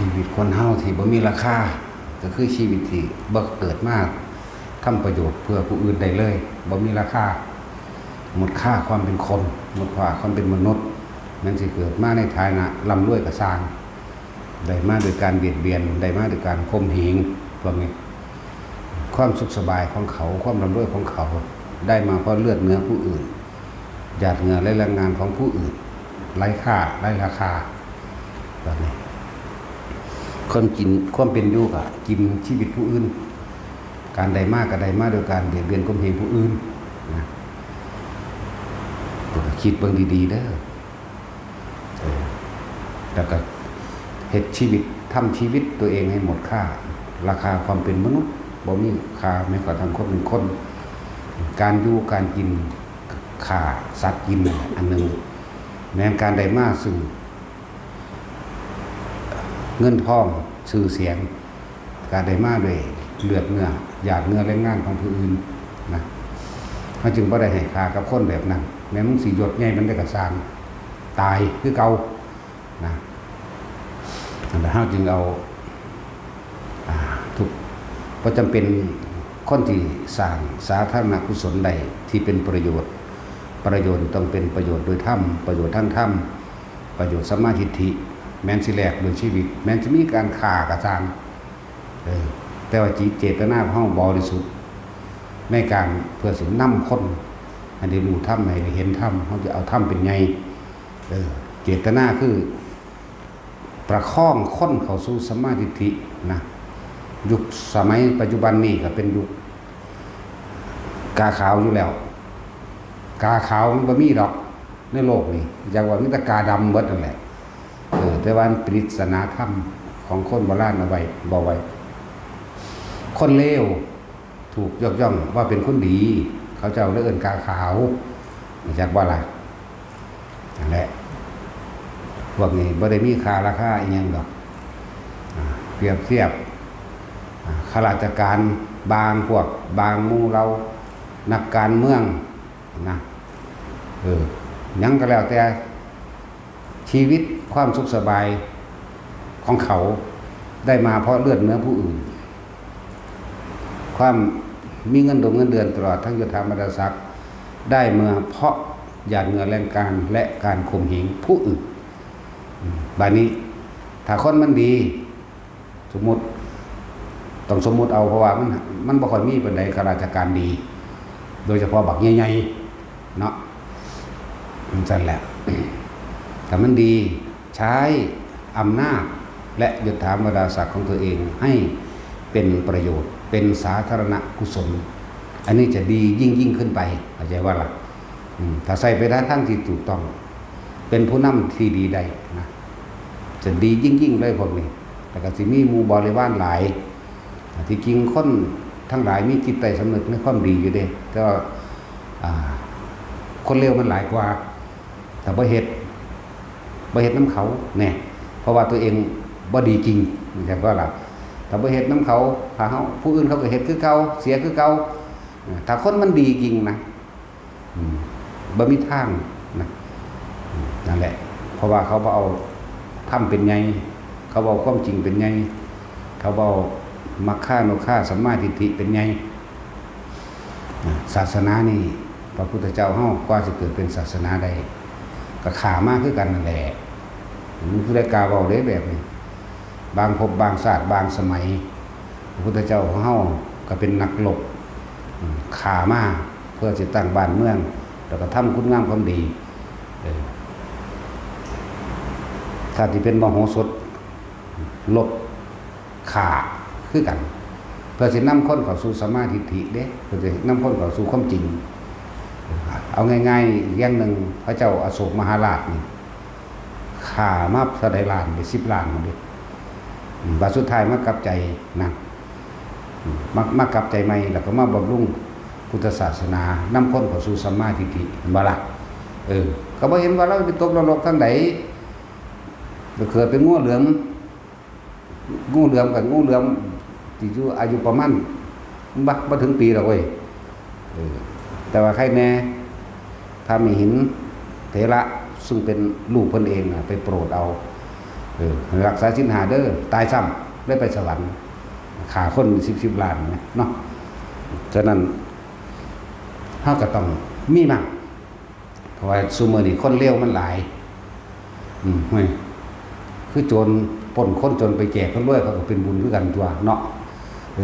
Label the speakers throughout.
Speaker 1: ชีวิตคนเฮาที่บ่มีราคาก็คือชีวิตที่บ่เกิดมาทำประโยชน์เพื่อผู้อื่นได้เลยบ่มีราคาหมดค่าความเป็นคนหมดค่าความเป็นมนุษย์มันสิเกิดมาในฐานะร่ำรวยก็สร้างได้มาโดยการเบียดเบียนได้มาโดยการข่มเหงพวกนี้ความสุขสบายของเขาความร่ำรวยของเขาได้มาเพราะเลือดเนื้อผู้อื่นหยาดเหงื่อและแรงงานของผู้อื่นไร้ค่าไร้ราคาแบบนี้ความเป็นอยู่ก็กินชีวิตผู้อื่นการใดมากก็ใดมากโดยการเบียดเบียนข่มเหงผู้อื่นนะคิดเบิ่งดีๆเด้อแล้วก็เฮ็ดชีวิตทำชีวิตตัวเองให้หมดค่าราคาความเป็นมนุษย์บ่มีค่าแม้กระทั่งคนเป็นคนการอยู่การกินค่าสัตว์กินอันหนึ่งแม้การใดมากซึ่งเงินทองชื่อเสียงการใดมาด้วยเลือดเนื้อหยาดเนื้อแรงงานของผู้อื่นนะเขาจึงบ่ได้ให้ค่ากับคนแบบนั้นแม้มึงสิยศใหญ่มันได้กระสร้างตายคือเก่านะแต่เฮาจึงเอาทุกบ่จำเป็นคนที่สร้างสาธารณกุศลใดที่เป็นประโยชน์ต้องเป็นประโยชน์โดยธรรมประโยชน์ทางธรรมประโยชน์สัมมาทิฏฐิแม้นสิแลกโดยชีวิตแม้นจะมีการฆ่ากระจางแต่ว่าเจตนาของเฮาบริสุทธิ์ในการเพื่อสินำคนให้ได้รู้ธรรมให้ได้เห็นธรรมเฮาจะเอาธรรมเป็นไงเจตนาคือประคองคนเข้าสู่สัมมาทิฏฐินะยุคสมัยปัจจุบันนี้ก็เป็นยุคกาขาวอยู่แล้วกาขาวมันบ่มีดอกในโลกนี้อย่างว่ามีแต่กาดำเบิดนั่นแหละแต่ว่าปริศนาธรรมของคนโบราณเอาไว้บอกไว้คนเลวถูกยกย่องว่าเป็นคนดีเขาเจ้าเอิ้นกาขาวจากว่าอะไรนั่นแหละพวกนี้บ่ได้มีค่าราคาอีหยังดอกเปรียบเทียบข้าราชการบางพวกบางหมู่เรานักการเมืองนะยังก็แล้วแต่ชีวิตความสุขสบายของเขาได้มาเพราะเลือดเนื้อผู้อื่นความมีเงินเดือนตลอดทั้งยศถาบรรดาศักดิ์ได้เมื่อเพราะหยาดเหงื่อแรงกายและการข่มเหงผู้อื่นบัดนี้ถ้าคนมันดีสมมุติเอาเพราะว่ามันบ่ค่อยมีปานใดข้าราชการดีโดยเฉพาะบักใหญ่ๆเนาะนั่นแหละแต่มันดีใช้อำนาจและยศถาบรรดาศักดิ์ของตัวเองให้เป็นประโยชน์เป็นสาธารณกุศลอันนี้จะดียิ่งขึ้นไปเข้าใจว่าล่ะถ้าใส่ไปทางที่ถูกต้องเป็นผู้นำที่ดีได้นะจะดียิ่งเลยพวกนี้แต่ก็สิมีหมู่บริวารหลายที่จริงคนทั้งหลายมีจิตใต้สำนึกในความดีอยู่เด้แต่ว่าคนเลวมันหลายกว่าแต่บ่เฮ็ดน้ำเขาแน่เพราะว่าตัวเองบ่ดีจริงอย่างว่าล่ะถ้าบ่เฮ็ดน้ำเขาถ้าเฮาผู้อื่นเขาก็เฮ็ดคือเก่าเสียคือเก่าถ้าคนมันดีจริงนะบ่มีทางนะนั่นแหละเพราะว่าเขาบ่เอาทำเป็นไงเขาบ่เอาความจริงเป็นไงเขาบ่เอามัคคะโนฆะสัมมาทิฏฐิเป็นไงศาสนานี่พระพุทธเจ้าเฮากว่าสิเกิดเป็นศาสนาใดก็ขามากคือกันนั่นแหละมันคือได้กล่าวเว้าได้แบบนี้บางภพบางชาติบางสมัยพระพุทธเจ้าของเฮาก็เป็นนักรบขามาเพื่อสิตั้งบ้านเมืองแล้วก็ทำคุณงามความดีถ้าที่เป็นมโหสถลบขาคือกันเพื่อสินำคนเข้าสู่สัมมาทิฏฐิเด้เพื่อสินำคนเข้าสู่ความจริงเอาง่ายๆอย่างหนึ่งพระเจ้าอโศกมหาราชนี่ข่ามาเท่าใดล้านไป10 ล้านมาดิบาสุดท้ายมากลับใจนะมากลับใจใหม่แล้วก็มาบำรุงพุทธศาสนานำคนเข้าสู่สัมมาทิฏฐิบ่ล่ะก็บ่เห็นว่าเราไปตกนรกทางใดก็เกิดเป็นงูเหลือมกับงูเหลือมที่อยู่อายุประมาณบ่ถึงปีหรอกเว้ยแต่ว่าใครแน่ถ้ามีหินเถระซึ่งเป็นลูกเพิ่นเองไปโปรดเอา รักษาศีล5เด้อตายซ้ำได้ไปสวรรค์ฆ่าคน10ล้านเนาะฉะนั้นเฮาก็ต้องมีมั่งเพราะว่าซุมื้อนี้คนเลวมันหลายเฮ้ยคือโจรปล้นคนจนไปแจกคนรวยเขาก็เป็นบุญคือกันตัวเนาะ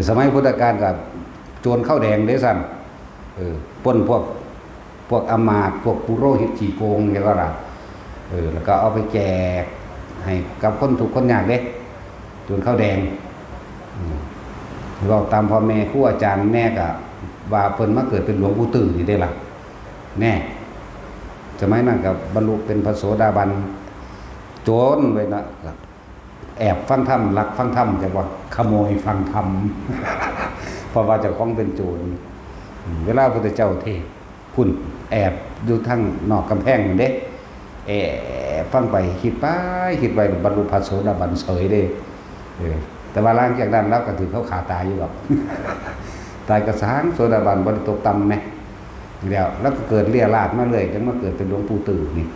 Speaker 1: สมัยพุทธกาลก็โจรข้าวแดงเด้ซั่นปล้นพวกอำมาตย์พวกปุโรหิตขี้โกงอย่างว่าล่ะแล้วก็เอาไปแจกให้กับคนทุกข์คนยากเด้โจรข้าวแดงเราตามพ่อแม่ครูอาจารย์แม่ก็ว่าเพิ่นมาเกิดเป็นหลวงปู่ตื้อนี่ได้ล่ะแน่สมัยนั้นก็บรรลุเป็นพระโสดาบันโจรไว้นะแอบฟังธรรมลักฟังธรรมจะว่าขโมยฟังธรรม เพราะว่าเจ้าของเป็นโจรเวลาพระพุทธเจ้าเทศคุณแอบอยู่ทางนอกกำแพงเด้ฟังไปคิดไปบรรลุพระโสดาบันเฉยเด้แต่ว่าหลังจากนั้นแล้วก็ถือเขาขาตายอยู่หรอก ตายกระสางโสดาบันบริตกต่ำไหมแล้วก็เกิดเลี่ยราดมาเลยจนมาเกิดเป็นหลวงปู่ตื้อนี่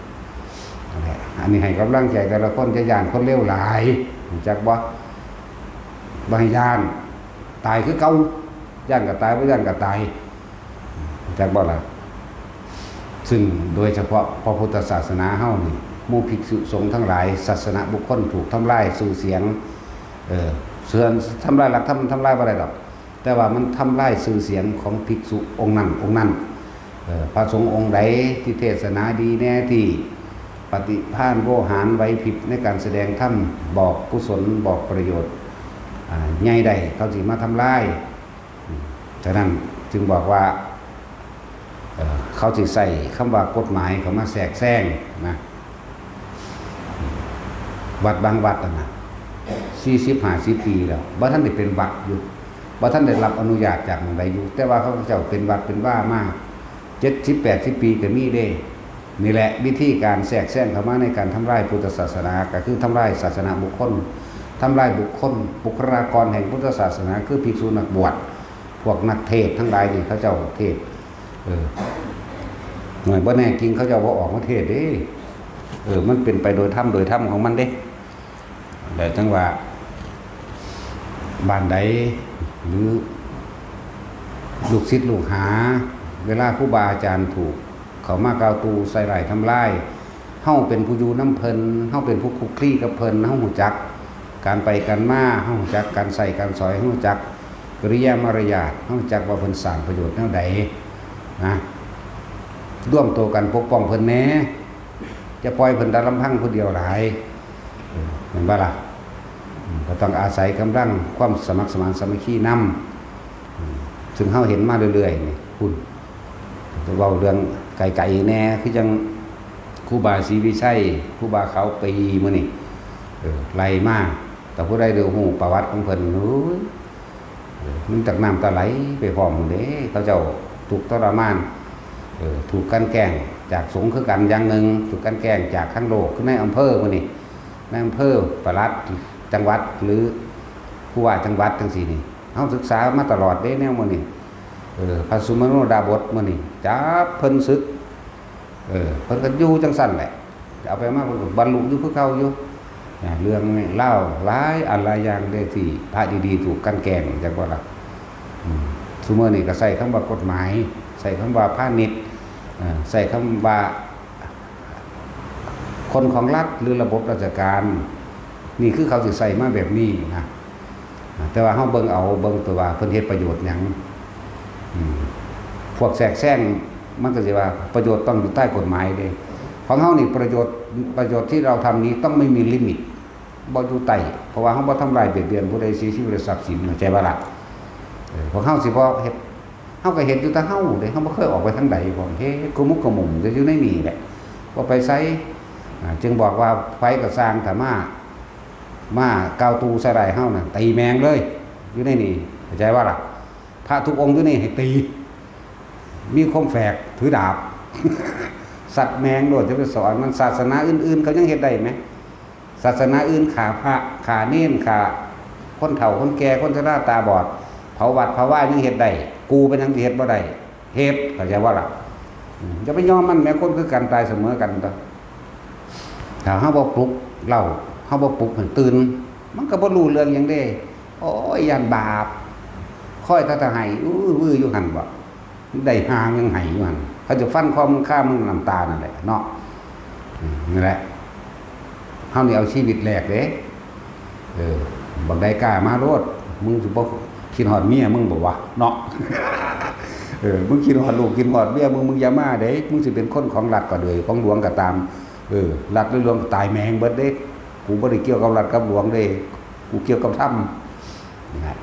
Speaker 1: อันนี้ให้กำลังใจแต่ละคนจะย่านคนเลวหลายจากบ่ให้ย่านตายคือเก่าย่านก็ตายบ่ย่านก็ตายจากบ่ล่ะซึ่งโดยเฉพาะพระพุทธศาสนาเฮานี่หมู่ภิกษุสงฆ์ทั้งหลายศาสนาบุคคลถูกทำลายชื่อเสียงเสื่อมทำลายหลักธรรมทำลายบ่ได้ดอกแต่ว่ามันทำลายชื่อเสียงของภิกษุองค์นั้นพระสงฆ์องค์ใดที่เทศนาดีแน่ที่ปฏิภาณโวหารไว้ผิดในการแสดงธรรมบอกกุศลบอกประโยชน์ใหญ่ใดเขาสิมาทำลายฉะนั้นจึงบอกว่าเขาสิใส่คำว่ากฎหมายเขามาแทรกแซงนะวัดบางวัดนะ40-50 ปีแล้วบ่ท่านได้เป็นวัดอยู่บ่ท่านได้รับอนุญาตจากหม้องใดอยู่แต่ว่าเขาเจ้าเป็นวัดเป็นว่ามาก70-80 ปีก็มีเด้นี่แหละวิธีการแทรกแซงเข้ามาในการทำลายพุทธศาสนาก็คือทำลายศาสนาบุคคลทำลายบุคคลบุคลากรแห่งพุทธศาสนาคือภิกษุนักบวชพวกนักเทศทั้งหลายนี่เขาเจ้าเทศหน่วยบ่แน่จริงเขาเจ้าบ่ออกมาเทศเด้มันเป็นไปโดยธรรมของมันเด้แต่จังว่าบ้านใดหรือลูกศิษย์ลูกหาเวลาครูบาอาจารย์ถูกเขามากล่าวตูใส่ร้ายทำลายเฮาเป็นผู้อยู่น้ำเพิ่นเฮาเป็นผู้คุกคลีกับเพิ่นเฮาฮู้จักการไปกันมาเฮาฮู้จักการใส่การสอยเฮาฮู้จักกริยามารยาทเฮาฮู้จักว่าเพิ่นสร้างประโยชน์แนวใดนะร่วมตัวกันปกป้องเพิ่นแหน่จะปล่อยเพิ่นแต่ลำพังผู้เดียวหลายเห็นบ่ล่ะก็ต้องอาศัยกำลังความสมัครสมานสามัคคีนำซึ่งเฮาเห็นมาเรื่อยๆนี่คุณจะเว้าเรื่องไกลๆแน่คือจังครูบาศรีวิชัยครูบาเขาปีมื้อนี่ไล่มาแต่ผู้ใดได้ฮู้ประวัติของเพิ่นมันจากน้ำตาไหลไปพร้อมเด้เขาเจ้าถูกทรมานถูกกันแกล้งจากสงฆ์คือกันอย่างหนึ่งถูกกันแกล้งจากข้างโลกคือในอำเภอมื้อนี่ในอำเภอปลัดจังหวัดหรือผู้ว่าจังหวัดจังซี่นี่เฮาศึกษามาตลอดเด้แนวมื้อนี่พระสุมโนดาบทมื้อนี่จับเพิ่นศึกเพิ่นก็อยู่จังซั่นแหละเอาไปมาเพิ่นก็บรรลุอยู่คือเก่าอยู่เรื่องเล่าหลายอันหลายอย่างได้ที่พระดีๆถูกกันแกล้งจังว่าล่ะซุมื้อนี้ก็ใช้คำว่ากฎหมายใส่คำว่าพาณิชย์ใส่คำว่าคนของรัฐหรือระบบราชการนี่คือเขาสิใส่มาแบบนี้นะแต่ว่าเฮาเบิ่งตัวว่าเพิ่นเฮ็ดประโยชน์หยังพวกแทรกแซงมันก็สิว่าประโยชน์ต้องอยู่ใต้กฎหมายเด้ของเฮานี่ประโยชน์ที่เราทำนี้ต้องไม่มีลิมิตบ่อยู่ใต้เพราะว่าเฮาบ่ทำลายเบียดเบียนผู้ใดเสียชีวิตหรือทรัพย์สินเข้าใจบ่ล่ะพวกเฮาสิบ่เฮ็ดเฮาก็เฮ็ดอยู่แต่เฮาเด้เฮาบ่เคยออกไปทางใดบ่เฮ็ดกุมุกกะหมุมอยู่ในนี่แหละบ่ไปไสจึงบอกว่าไฟก็สร้างถ้ามาก้าวตูใส่ร้ายเฮาน่ะตีแมงเลยอยู่ในนี่เข้าใจบ่ล่ะพระทุกองค์อยู่นี่ให้ตีมีคมแฝกถือดาบ สัตว์แมงโดดจะไปสอนมันศาสนาอื่นๆเขายังเฮ็ดได้ไหมศาสนาอื่นขาพระขาเน้นขาคนเฒ่าคนแก่คนชราตาบอดเผาวัดเผาว่ายังเฮ็ดได้กูเป็นจังสิเฮ็ดบ่ได้เฮ็ดเข้าใจว่าล่ะจะไปยอมมันแม้คนคือกันตายเสมอกันต่อถ้าเฮาบ่ปลุกเล่า เฮาบ่ปลุกให้ตื่นมันก็บ่รู้เรื่องหยังเด้โอ้ยย่านบาปค่อยถ้าให้วื้ออยู่หั่นบ่ได้หางยังให้อยู่หั่นเขาจะฟันคอมึงฆ่ามึงน้ำตานั่นแหละเนาะนั่นแหละเฮานี่เอาชีวิตแลกเด้บักได้กล้ามาโลดมึงสิบ่คิดฮอดเมียมึงบ่วะเนาะมึงคิดฮอดลูกคิดฮอดเมียมึงอย่ามาเด้มึงสิเป็นคนของรัฐก็เลยของหลวงก็ตามรัฐหรือหลวงตายแมงเบิดเด้กูบ่ได้เกี่ยวกับรัฐกับหลวงเด้กูเกี่ยวกับธรรมนะ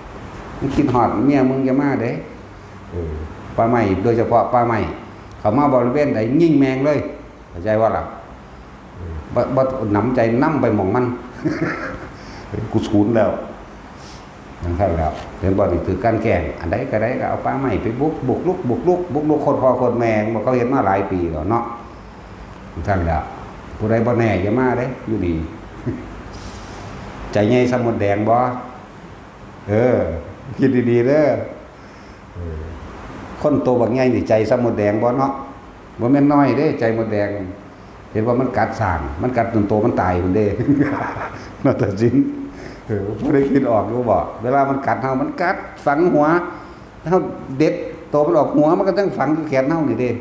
Speaker 1: มึงคิดฮอดเมียมึงอย่ามาเด้ป่าไม้โดยเฉพาะป่าไม้เขามาบริเวณใดยิงแมงเลยเข้าใจว่าล่ะบ่หนำใจนำไปหม่องมันกูสูญแล้วอย่างนั้นแล้วเห็นบ่นี่คือการแกล้งอันใดก็ได้ก็เอาป่าไม้ไปบุกลุกคนพ่อคนแม่บ่เขาเฮ็ดมาหลายปีแล้วเนาะท่านแล้วผู้ใดบ่แน่อย่ามาเด้อยู่ดีใจใหญ่สมุดแดงบ่คิดดีๆเด้อคนโตบักใหญ่นี่ใจสมุดแดงบ่เนาะบ่แม่นน้อยเด้ใจหมดแดงเห็นว่ามันกัดสร้างมันกัดจนโตมันตายพุ่นเด้น่าตัดสินบ่ได้คิดออกรู้บ่เวลามันกัดเฮามันกัดฝังหัวเฮาเด็ดโตมันออกหัวมันก็ต้องฝังอยู่แขนเฮานี่เด้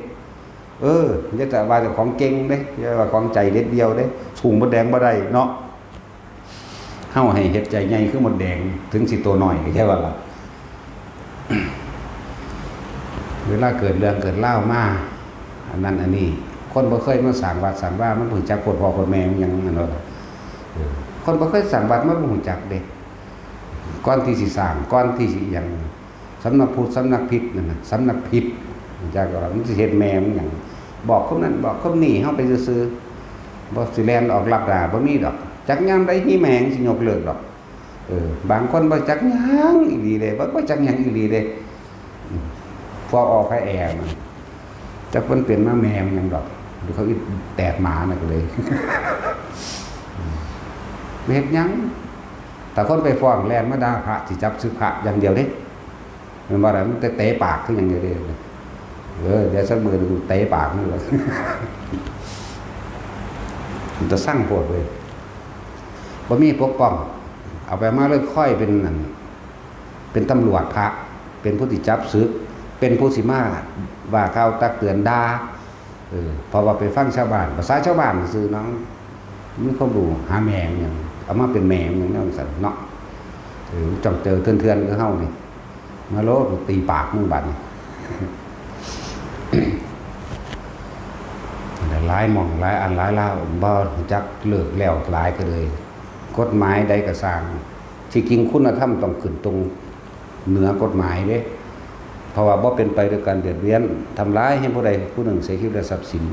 Speaker 1: อย่าจะว่าเจ้าของเก่งเด้อย่าว่าของใจเด็ดเดียวเด้สูงมดแดงบ่ได้เนาะเฮาให้เฮ็ดใจใหญ่คือมดแดงถึงสิตัวน้อยแค่ว่าล่ะ เวลาเกิดเรื่องเกิดเล่ามาอันนั้นอันนี้คนบ่เคยมาสั่งวัดสั่งว่ามันหูจักโคตรพ่อโคตรแม่มันยังนั่นเนาะคนบ่เคยสั่งวัดมันบ่หูจักเด้ก่อนที่สิสร้างก่อนที่สิหยังสำนักพุทธสำนักผิดนั่นน่ะสำนักผิดจักว่ามันสิเฮ็ดแม่มันหยังบอกคนนั้นบอกคนนี้เฮาไปซื่อๆบ่สิแล่นออกลับดาบ่มีดอกจักยามใดมีแม่งสิยกเลิกดอกบางคนบ่จักหยังอีหลีเด้บ่จักหยังอีหลีเด้พอออกให้แอร์มันจักเพิ่นเป็นมาแม่มันหยังดอกหรือเขาอีแตกหมาน่ะก็เลยเฮ็ดหยังแต่คนไปฟ้องแล่นมาด่าพระสิจับสึกพระอย่างเดียวเด้มันว่าอะไรมันเตะปากคือหยังเดียวเด้เดี๋ยวสักมื้อนึงเตะปากนี่ล่ะมันจะสร้างโพดเว้ยบ่มีปกป้องเอาไปมาเลยค่อยเป็นนั่นเป็นตำรวจพระเป็นผู้ที่จับศึกเป็นผู้สิมาว่าข่าวตักเตือนด่าเพราะว่าไปฟังชาวบ้านภาษาชาวบ้านซื่อน้องมีความรู้หาแมงอย่างเอามาเป็นแมงอย่างนั้นสั่นเนาะจังเจอเทือนๆกับเฮานี่มาโลดตีปากมึงบัดนี่หลายหม่องหลายอันหลายลาวบ่จักเลิกแล้วหลายก็เลยกฎหมายใดก็สร้างที่จริงคุณธรรมต้องขึ้นตรงเหนือกฎหมายเด้เพราะว่าบ่เป็นไปด้วยการเบียดเบียนทำร้ายให้ผู้ใดผู้หนึ่งเสียชีวิตและทรัพย์สิน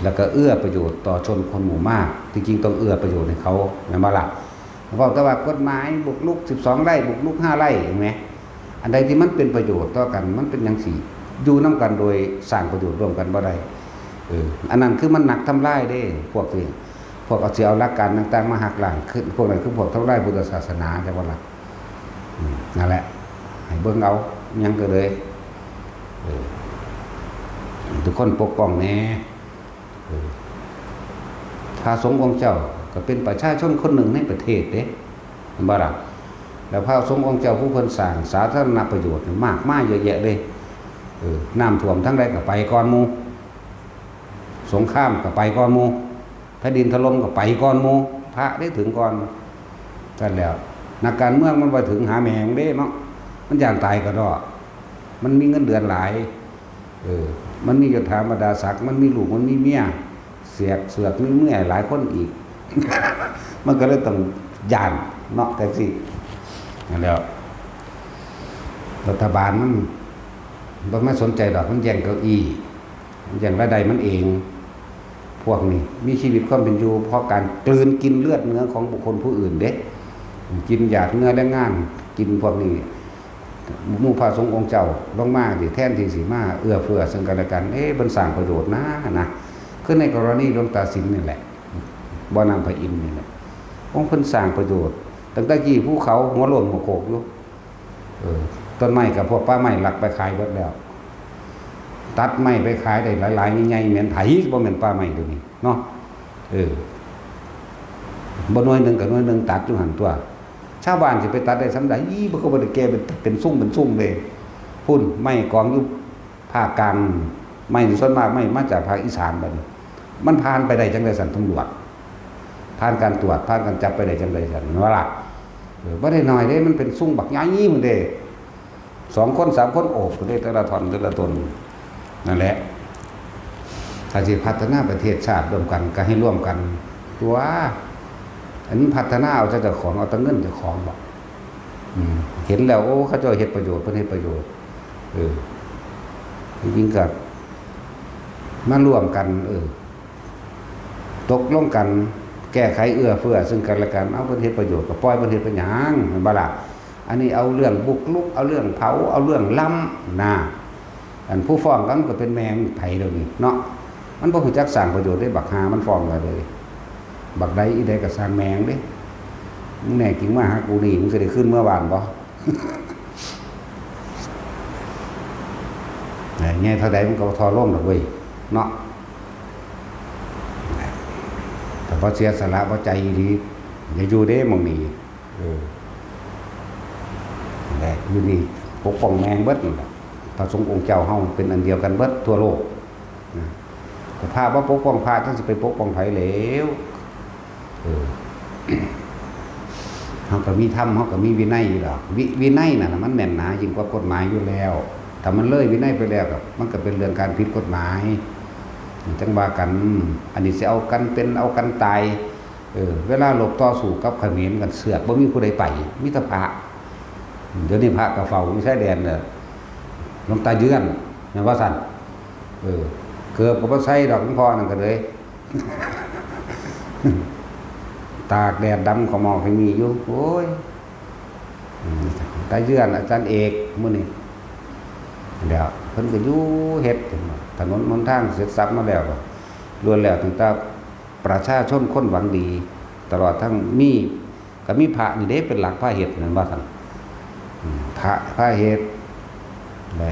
Speaker 1: แล้วก็เอื้อประโยชน์ต่อชนคนหมู่มากจริงๆต้องเอื้อประโยชน์ให้เขาแม่นบ่ล่ะเพราะแต่ว่ากฎหมายบุกรุก12ไร่บุกรุก5ไร่เห็นมั้ยอันใดที่มันเป็นประโยชน์ต่อกันมันเป็นจังซี่อยู่นำกันโดยสร้างประโยชน์ร่วมกันบ่ได้อันนั้นคือมันหนักทำลายเด้พวกนี้พวกเอาสิเอาหลักการต่างๆมาหักล้างคือพวกนั้นคือพวกทำลายพุทธศาสนาจังว่าล่ะนั่นแหละให้เบิ่งเอายังก็เลยทุกคนปกป้องแน่พระสงฆ์องค์เจ้าก็เป็นประชาชนคนหนึ่งในประเทศเด้เห็นบ่ล่ะแล้วพระสงฆ์องค์เจ้าผู้เพิ่นสร้างสาธารณประโยชน์มากมายเยอะแยะเลยน้ำท่วมทั้งใดก็ไปก่อนหมู่สงครามก็ไปก่อนหมู่แผ่นดินถล่มก็ไปก่อนหมู่พระได้ถึงก่อนกันแล้วนักการเมืองมันไปถึงหาแมงเด้เนาะมันย่านตายก็ดอกมันมีเงินเดือนหลายมันมียศถาบรรดาศักดิ์มันมีลูกมันมีเมียเสือกมีเมียหลายคนอีก มันก็เลยต้องย่านเนาะแต่สินั่นแล้วรัฐบาลมันบ่มาสนใจดอกมันแย่งเก้าอี้มันแย่งรายได้มันเองพวกนี้มีชีวิตความเป็นอยู่เพราะการกลืนกินเลือดเนื้อของบุคคลผู้อื่นเด้กินหยาดเนื้อและง่านกินพวกนี้หมู่พระสงฆ์องค์เจ้าลงมาสิแทนที่สิมาเอื้อเฟื้อซึ่งกันและกันเพิ่นสร้างประโยชน์นะคือในกรณีหลวงตาสิมนี่แหละบ่อนำพระอินทร์นี่แหละองค์เพิ่นสร้างประโยชน์ตั้งแต่กี้ภูเขาหัวโล้นหัวโขกอยู่ต้นไม้กับพวกป่าไม้หลักไปขายเบิดแล้วตัดไม้ไปขายได้หลายๆใหญ่ๆเหมือนไผบ่แม่นป่าไม้ตัวนี้เนาะ บ่หน่วยหนึ่งกับหน่วยหนึ่งตัดอยู่หันตัวชาวบ้านสิไปตัดได้สำใดบ่ก็บ่ได้แก้เป็นซุ่งเลยพุ่นไม้กองอยู่ภาคกลางไม้ส่วนมากไม้มาจากภาคอีสานบัดนี้มันผ่านไปได้จังได๋สั่นตำรวจผ่านการตรวจผ่านการจับไปได้จังได๋สั่นว่าล่ะบ่ได้น้อยเด้มันเป็นซุ่งบักใหญ่มื้อเด้2คน3คนโอบได้แต่ละท่อนแต่ละตนนั่นแหละถ้าสิพัฒนาประเทศชาติร่วมกันก็ให้ร่วมกันตัวอันนี้พัฒนาเอาแต่เจ้าของเอาแต่เงินเจ้าของบ่เห็นแล้วโอ้เขาเจ้าเฮ็ดประโยชน์เพิ่นเฮ็ดประโยชน์จริงๆก็มาร่วมกันตกลงกันแก้ไขเอื้อเฟื้อซึ่งกันและกันเอาเพิ่นเฮ็ดประโยชน์ก็ปล่อยเพิ่นเฮ็ดเป็นหยังแม่นบ่ล่ะอันนี้เอาเรื่องบุกรุกเอาเรื่องเผาเอาเรื่องล้ำนะอันผู้ฟ้องกันก็เป็นแมงไผเดี๋ยวนี้เนาะมันบ่รู้จักสร้างประโยชน์ได้บักหามันฟ้องเลยบักใดอีใดก็สร้างแมงเด้มึงแน่จริงมาหากูนี่มึงสิได้ขึ้นเมื่อวานบ่ไงเท่าใดมันก็ทอร่มดอกเว้ยเนาะแต่พอเสียสละพอใจดีอย่าอยู่เด้หม่องนี้แต่อยู่นี่ปกป้องแมงเบิดนั่นแหละพระสงฆ์องค์เจ้าเฮาเป็นอันเดียวกันเบิดทั่วโลกแต่พระว่าปกป้องพระท่านสิไปปกป้องไผแล้วเฮาก็มีธรรมเฮาก็มีวินัยอยู่ดอกวินัยน่ะมันแน่นหนายิ่งกว่ากฎหมายอยู่แล้วถ้ามันเลยวินัยไปแล้วก็มันก็เป็นเรื่องการผิดกฎหมายจังว่ากันอันนี้สิเอากันเป็นเอากันตายเวลาหลบต่อสู้กับเขมรกันเสือกบ่มีผู้ใดไปมีแต่พระเดี๋ยวนี้พระก็เฝ้าอยู่ชายแดนน่ะหลวงตาเยือนแม่นว่าซั่นเกือบก็บ่ใส่ดอกหลวงพ่อนั่นก็เลยตากแดดดำเขามองให้มีอยู่โอ้ยตาเยือนอาจารย์เอกมื้อนี้เดี๋ยวเพิ่นก็อยู่เฮ็ดถนนหนทางเสร็จสับมาแล้วก็ล้วนแล้วตั้งแต่ประชาชนคนหวังดีตลอดทั้งมีก็มีพระนี่เด้เป็นหลักพระเฮ็ดนั่นว่าซั่นพระเฮ็ด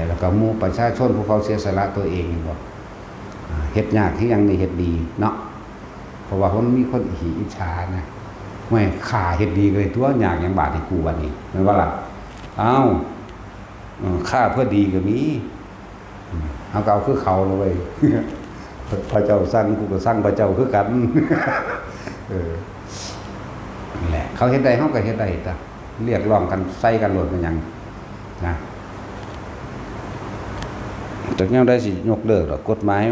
Speaker 1: แล้วก็หมู่ประชาชนผู้เขาเสียสละตัวเองนี่บ่เฮ็ดยากที่ยังนี่เฮ็ดดีเนาะเพราะว่ามันมีคนอิจฉานะไม่ข่าเฮ็ดดีเลยตัวยากหยังบาดให้กูวันนี้แม่นว่าล่ะเอ้าค่าเพื่อดีก็มีเอาก็เอาคือเขาเลยเว้ยพระเจ้าสร้างกูก็สร้างพระเจ้าคือกันนี่แหละเขาเฮ็ดได้เฮาก็เฮ็ดได้จ้ะเรียกร้องกันใส่กันโลดมันหยังนะจากแนวใดสิยกเลิกดอกกฎหมาย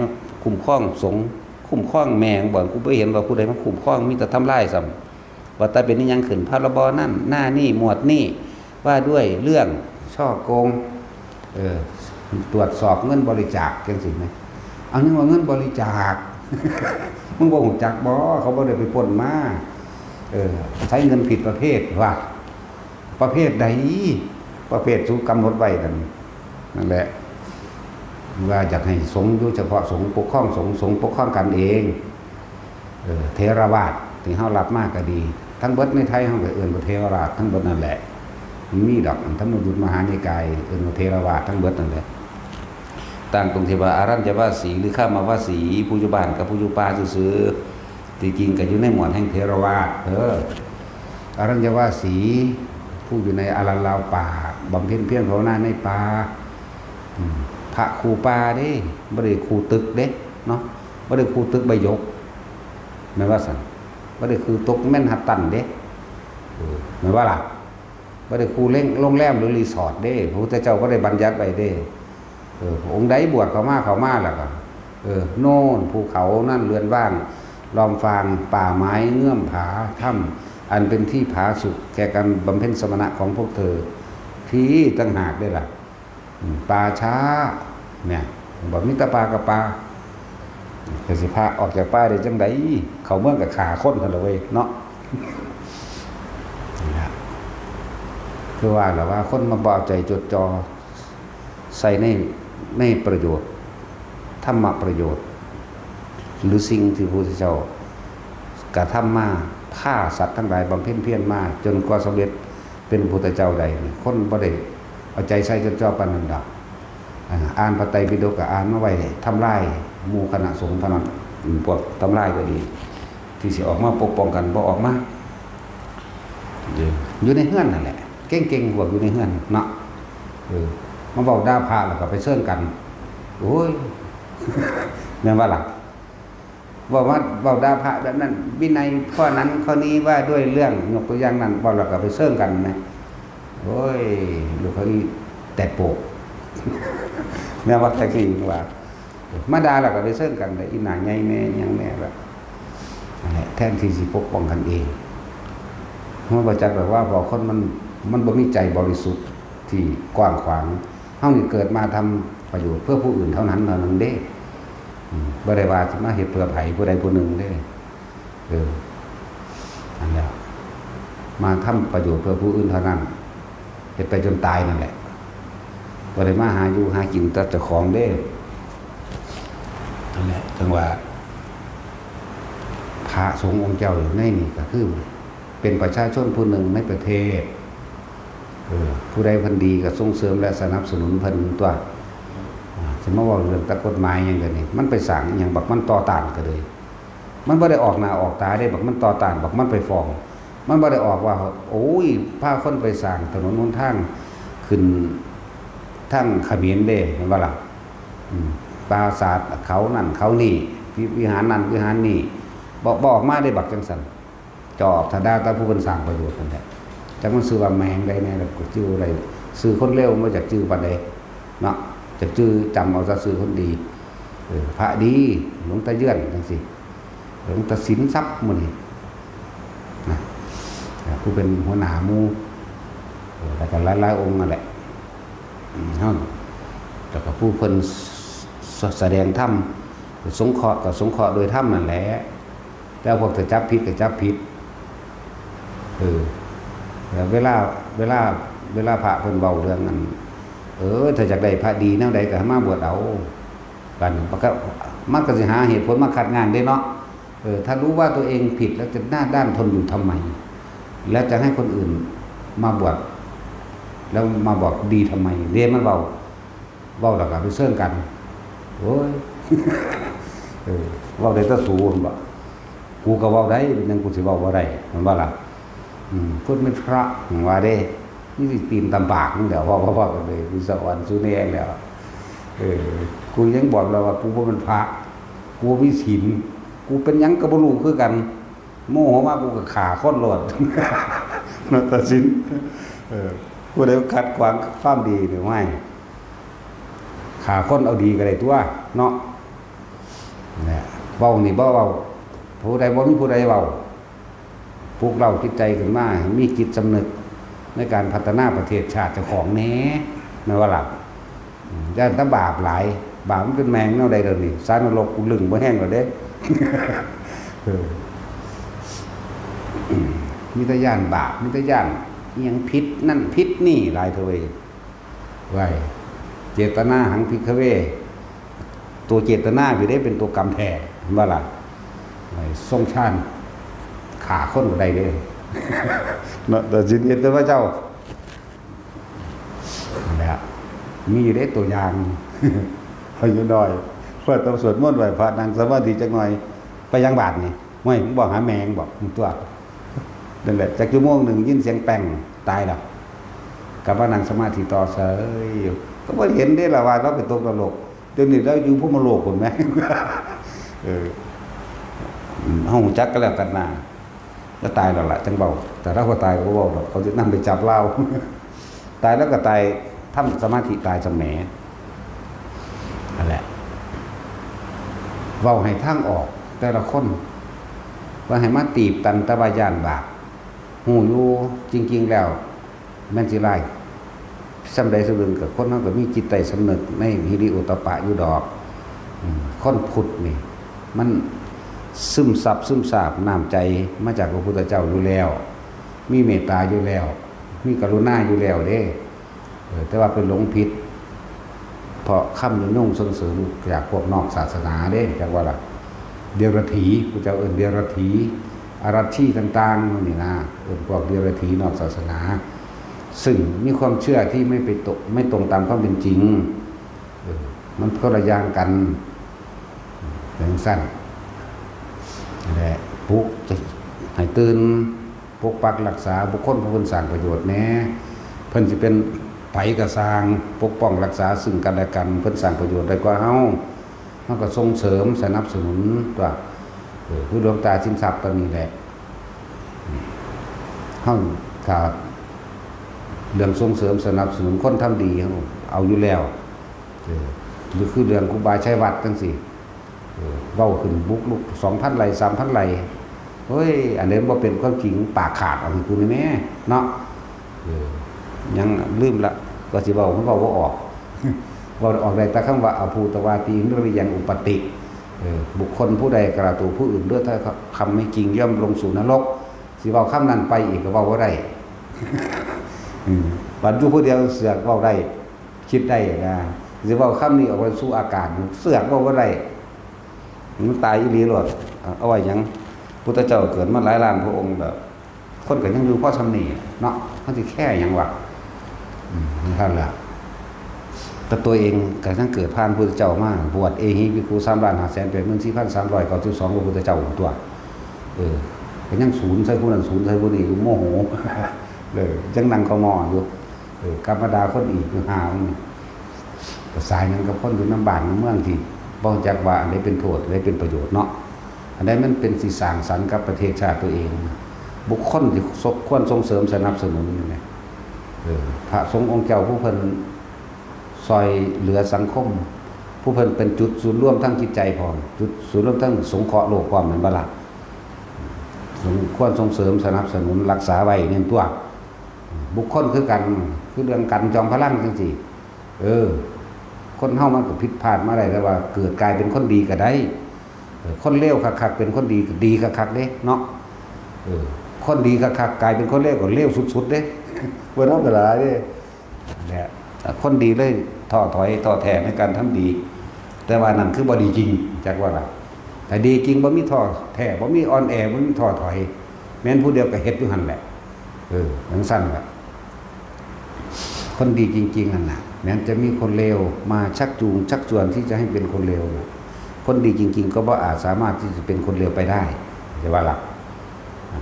Speaker 1: คุ้มครองสงฆ์คุ้มครองแม่งบ่กูบ่เห็นว่าผู้ใดมาคุ้มครองมีแต่ทำลายซ้ำว่าแต่เป็นอีหยังขึ้นพรบนั่นหน้านี่หมวดนี่ว่าด้วยเรื่องช่อโกงตรวจสอบเงินบริจาคจังซี่มั้ยเอานึกว่าเงินบริจาคมึงบ่ฮู้จักบ่เขาบ่ได้ไปปล้นมาใช้เงินผิดประเภทว่าประเภทใดประเภทถูกกำหนดไว้นั่นแหละว่าอยากให้สงฆ์โดยเฉพาะสงฆ์ปกครองสงฆ์ปกครองกันเองเทรวาทที่เฮารับมาก็ดีทั้งเบิดในไทยเฮาก็เอิ้นว่าเทรวาททั้งเบิดนั่นแหละมีดอกธรรมยุทธมหานิกายเอิ้นว่าเทรวาททั้งเบิดนั่นแหละต่างตรงที่ว่าอารัญญวาสีหรือข้ามาวาสีผู้อยู่บ้านกับผู้อยู่ป่าซื่อๆที่จริงก็อยู่ในหมวดแห่งเทรวาทอารัญญวาสีผู้อยู่ในอารันลาวป่าบำเพ็ญเพียรภาวนาในป่าพระครูป่าเด้บ่ได้ครูตึกเด้เนาะบ่ได้ครูตึกใบยกแม่นว่าซั่นบ่ได้คือตกแม่นฮัตตันเด้แม่นว่าล่ะบ่ได้ครูเล่งโรงแรมหรือรีสอร์ทเด้พระพุทธเจ้าบ่ได้บัญญัติไว้เด้องค์ใดบวชเข้ามาแล้วก็โน่นภูเขานั่นเรือนว่างลอมฟางป่าไม้เงื่อมผาถ้ำอันเป็นที่ผาสุขแก่การบำเพ็ญสมณะของพวกเธอที่ต่างหากได้ล่ะป่าช้าเนี่ยบ่มีแต่ป่ากับป่าก็สิพาออกจากป่าได้จังได๋เขาเมืองก็ฆ่าคนซั่นล่ะเว้ยเนาะนี่ล่ะคือว่าล่ะว่าคนมาบ่เอาใจจดจ่อใส่ในประโยชน์ธรรมประโยชน์หรือสิ่งที่พระพุทธเจ้ากระทำมาฆ่าสัตว์ทั้งหลายบำเพ็ญเพียรมาจนกว่าสำเร็จเป็นพระพุทธเจ้าใดคนบ่ได้เอาใจใส่จดจ่อปานนั้นดอกอ่านพระไตรปิฎกก็อ่านมาไว้ทำลายหมู่คณะสงฆ์เท่านั้นพวกทำลายก็ดี ที่สิออกมาปกป้องกันบ่ออกมาอยู่ในเฮือนนั่นแหละเก่งๆพวกอยู่ในเฮือนเนาะมาเว้าด่าพระแล้วก็ไปเชิญกันโอ้ยแม่นว่าล่ะว่าเว้าด่าพระแบบนั้นวินัยข้อนั้นข้อนี้ว่าด้วยเรื่องยกตัวอย่างนั้นเว้าแล้วก็ไปเชิญกันแม่โอ้ยลูกเขาอีแต่โปกแม่ว่าแต่กี้ว่ามาด่าแล้วก็ไปเชิญกันได้อีหน้าใหญ่แม่ยังแม่แบบแทนที่สิปกป้องกันเองเพราะว่าจักแบบว่าพอคนมันบ่มีใจบริสุทธิ์ที่กว้างขวางเฮานี่เกิดมาทำประโยชน์เพื่อผู้อื่นเท่านั้นเด้บ่ได้ว่าสิมาเฮ็ดเพื่อไผผู้ใดผู้หนึ่งเด้อันแล้วมาทำประโยชน์เพื่อผู้อื่นเท่านั้นเฮ็ดไปจนตายนั่นแหละบ่ได้มาหาอยู่หากินแต่เจ้าของเด้นั่นแหละจังว่าพระสงฆ์องค์เจ้าอยู่ในนี่ก็คือเป็นประชาชนผู้หนึ่งในประเทศผู้ใดเพิ่นดีก็ส่งเสริมและสนับสนุนเพิ่นตัวสิมาเว้าเรื่องตะกฎหมายหยังกันนี่มันไปสร้างหยังบักมันต่อต้านก็เลยมันบ่ได้ออกหน้าออกตาได้บักมันต่อต้านบักมันไปฟ้องมันบ่ได้ออกว่าโอ้ยพาคนไปสร้างถนนหนทางขึ้นทางเขมรเด้เห็นบ่ล่ะปราสาทเขานั่นเขานี่วิหารนั่นวิหารนี่บ่ออกมาได้บักจังซั่นจอบถ้าได้ตาผู้เพิ่นสร้างประโยชน์นั่นแหละจักมันชื่อว่าแมงได้แน่แล้วก็ชื่ออะไรชื่อคนเลวมาจากชื่อปานใดเนาะจากชื่อจำเอาซะชื่อคนดีพระดีหลวงตาเยื่อนจังซี่หลวงตาสินทรัพย์มื้อนี้นะผู้เป็นหัวหน้าหมู่แล้วก็หลายๆองค์นั่นแหละเฮาแล้วก็ผู้เพิ่นแสดงธรรมสงเคราะห์ก็สงเคราะห์โดยธรรมนั่นแหละแล้วพวกจะจับผิดก็จับผิดเวลาพระเพิ่นเว้าเรื่องนั้นถ้าอยากได้พระดีแนวใดก็มาบวชเอากันมันก็สิหาเหตุผลมาขัดงานได้เนาะถ้ารู้ว่าตัวเองผิดแล้วจะหน้าด้านทนอยู่ทำไมแล้วจะให้คนอื่นมาบวชแล้วมาบอกดีทำไมเรียนมันเว้าแล้วก็ไปเชิญกันโอ้ยเว้าได้แต่สูงบ่กูก็เว้าได้เป็นจังกูสิเว้าบ่ได้มันว่าล่ะพูดเป็นพระว่าเด้นี่สิตีนตำปากนี่แหละพ่อกันเลยมีสวรรค์สุเนงแล้วกูยังบอกแล้วว่ากูบ่เป็นพระกูมีศีลกูเป็นหยังก็บ่รู้คือกันโมโหมากูก็ฆ่าคนโลดนัตสินกูได้ขัดขวางความดีหรือไม่ฆ่าคนเอาดีก็ได้ตัวเนาะเนี่ยเว้านี่บ่เว้าผู้ใดบ่มีผู้ใดเว้าพวกเราจิตใจขึ้นมามีจิตสำนึกในการพัฒนาประเทศชาติเจ้าของแหน่ไม่ว่าหลักย่านตะบาปหลายบาปมันเป็นแมงเนาะใดเดี๋ยวนี้สารนรกกูลึงบ่แห้งแล้วเด้มีแต่ย่านบาปมีแต่ย่านเอียงพิษนั่นพิษนี่หลายเทเวไว้เจตนาหังภิกขเวตัวเจตนาอยู่ได้เป็นตัวกรรมแท้ว่าล่ะทรงชาติขาคนใดเด้เนาะแต่สิเฮ็ดแต่ว่าเจ้านั่นแหละมีอยู่ได้ตัวอย่างอายุน้อยเปิดต้องสวดมนต์ไหว้พระนั่งสมาธิจักหน่อยไปยังบาทนี่ไม่ผมบอกหาแมงบอกตัวนั่นแหละจักชั่วโมงหนึ่งยินเสียงแป้งตายแล้วกลับมานั่งสมาธิต่อเสยก็บ่เห็นได้ล่ะว่าเราไปตกนรกเดี๋ยวนี้เราอยู่พวกมโลกพุ่นแม่เฮาจักก็แล้วกันน่ะก็ตายแล้วล่ะจังเบาแต่ถ้าเขาตายก็บ่เว้าดอกเขาจะนำไปจับเราตายแล้วก็ตายทำสมาธิตายสมแหมนั่นแหละเว้าให้ทางออกแต่ละคนว่าให้มาตีบตันตะวายานบาปฮู้อยู่จริงๆแล้วแม่นสิหลายสำใดสลึงกับคนเฮาก็มีจิตใจสำนึกในหิริโอตปะอยู่ดอกคนพุทธนี่มันซึมซาบน้ำใจมาจากพระพุทธเจ้าอยู่แล้วมีเมตตาอยู่แล้วมีกรุณาอยู่แล้วเด้แต่ว่าเป็นหลงผิดเพราะคำยุ่งส่งเสริมจากพวกนอกศาสนาเด้จากว่าล่ะเดรัจฉีพระเจ้าเอิ้นเดรัจฉีอารัชชีต่างๆนี่นะเอิ้นพวกเดรัจฉีนอกศาสนาซึ่งมีความเชื่อที่ไม่ตรงตามความเป็นจริงมันคนละอย่างกันอย่างสั้นนั่นแหละ ปลุกจะให้ตื่นปกปักรักษาบุคคลผู้เพิ่นสร้างประโยชน์แหน่เพิ่นสิเป็นไผก็สร้างปกป้องรักษาซึ่งกันและกันเพิ่นสร้างประโยชน์ได้กว่าเฮาก็ส่งเสริมสนับสนุนตัวคือดวงตาสินทรัพย์ตัวนี้แหละเฮาถ้าเรื่องส่งเสริมสนับสนุนคนทำดีเอาอยู่แล้วหรือคือเรื่องครูบาชัยวัดจังซี่เว้าขึ้นบุกลุก 2,000 ไร่ 3,000 ไร่เฮ้ยอันนี้บ่เป็นความจริงปากขาดเอาให้กูนี่แม่เนาะยังลืมละก็สิเว้ามันเว้าบ่ออกเว้าออกได้แต่คำว่าอภูตวาตีนริยังอุปติบุคคลผู้ใดกระตูผู้อื่นด้วยถ้าคำไม่จริงย่อมลงสู่นรกสิเว้าคำนั้นไปอีกก็เว้าบ่ได้บัดอยู่ผู้เดียวเสือกเว้าได้คิดได้นะสิเว้าคำนี้ออกไปสู่อากาศเสือกเว้าบ่ได้มันตายอีหลีโลดเอาไว้หยังพุทธเจ้าเกิดมาหลายล้านพระองค์แบบคนก็ยังอยู่พอสำนีเนาะเขาสิแค่หยังวะนั่นแหละแต่ตัวเองก็ทั้งเกิดผ่านพุทธเจ้ามาบวชเอหิภิกขุ3,584,392พระพุทธเจ้าตัวก็ยังศูนย์ใส่ผู้นั้นศูนย์ใส่ผู้นี้อยู่โมโหเลยยังนั่งก็งออยู่กรรมดาคนอีกอยู่หานี่ก็สายนั้นกับคนอยู่น้ำบ้านน้ำเมืองที่บ่รู้จักว่าอันใดเป็นโทษอันใดเป็นประโยชน์เนาะอันใดมันเป็นสิสร้างสรรค์กับประเทศชาติตัวเองบุคคลที่ควรส่งเสริมสนับสนุนนี่แหละพระสงฆ์องค์เจ้าผู้เพิ่นซอยเหลือสังคมผู้เพิ่นเป็นจุดศูนย์ร่วมทั้งจิตใจพร้อมจุดศูนย์ร่วมทั้งสงเคราะห์โลกพร้อมเหมือนบ่ล่ะควรส่งเสริมสนับสนุนรักษาไว้เนี่ยตัวบุคคลคือกันคือเรื่องกันจอมพลังจังซี่คนเฮามันก็ผิดพลาดมาได้แต่ว่าเกิดกลายเป็นคนดีก็ได้คนเลวคักๆเป็นคนดีก็ดีคักๆเด้เนาะคนดีคักๆกลายเป็นคนเลวก็เลวสุดๆเด้บ่ธรรมดาเด้เนี่ยคนดีเลยท้อถอยท้อแท้ในการทำดี แต่ว่านั่นคือบ่ดีจริงจักว่าล่ะแต่ดีจริงบ่มีท้อแท้บ่มีอ่อนแอบ่มีท้อถอยแม้นผู้เดียวก็เฮ็ดอยู่หั่นแหละจังซั่นล่ะคนดีจริงๆนั่นน่ะแม้นจะมีคนเลวมาชักจูงชักชวนที่จะให้เป็นคนเลวคนดีจริงๆก็บ่อาจสามารถที่จะเป็นคนเลวไปได้ใช่ว่าล่ะ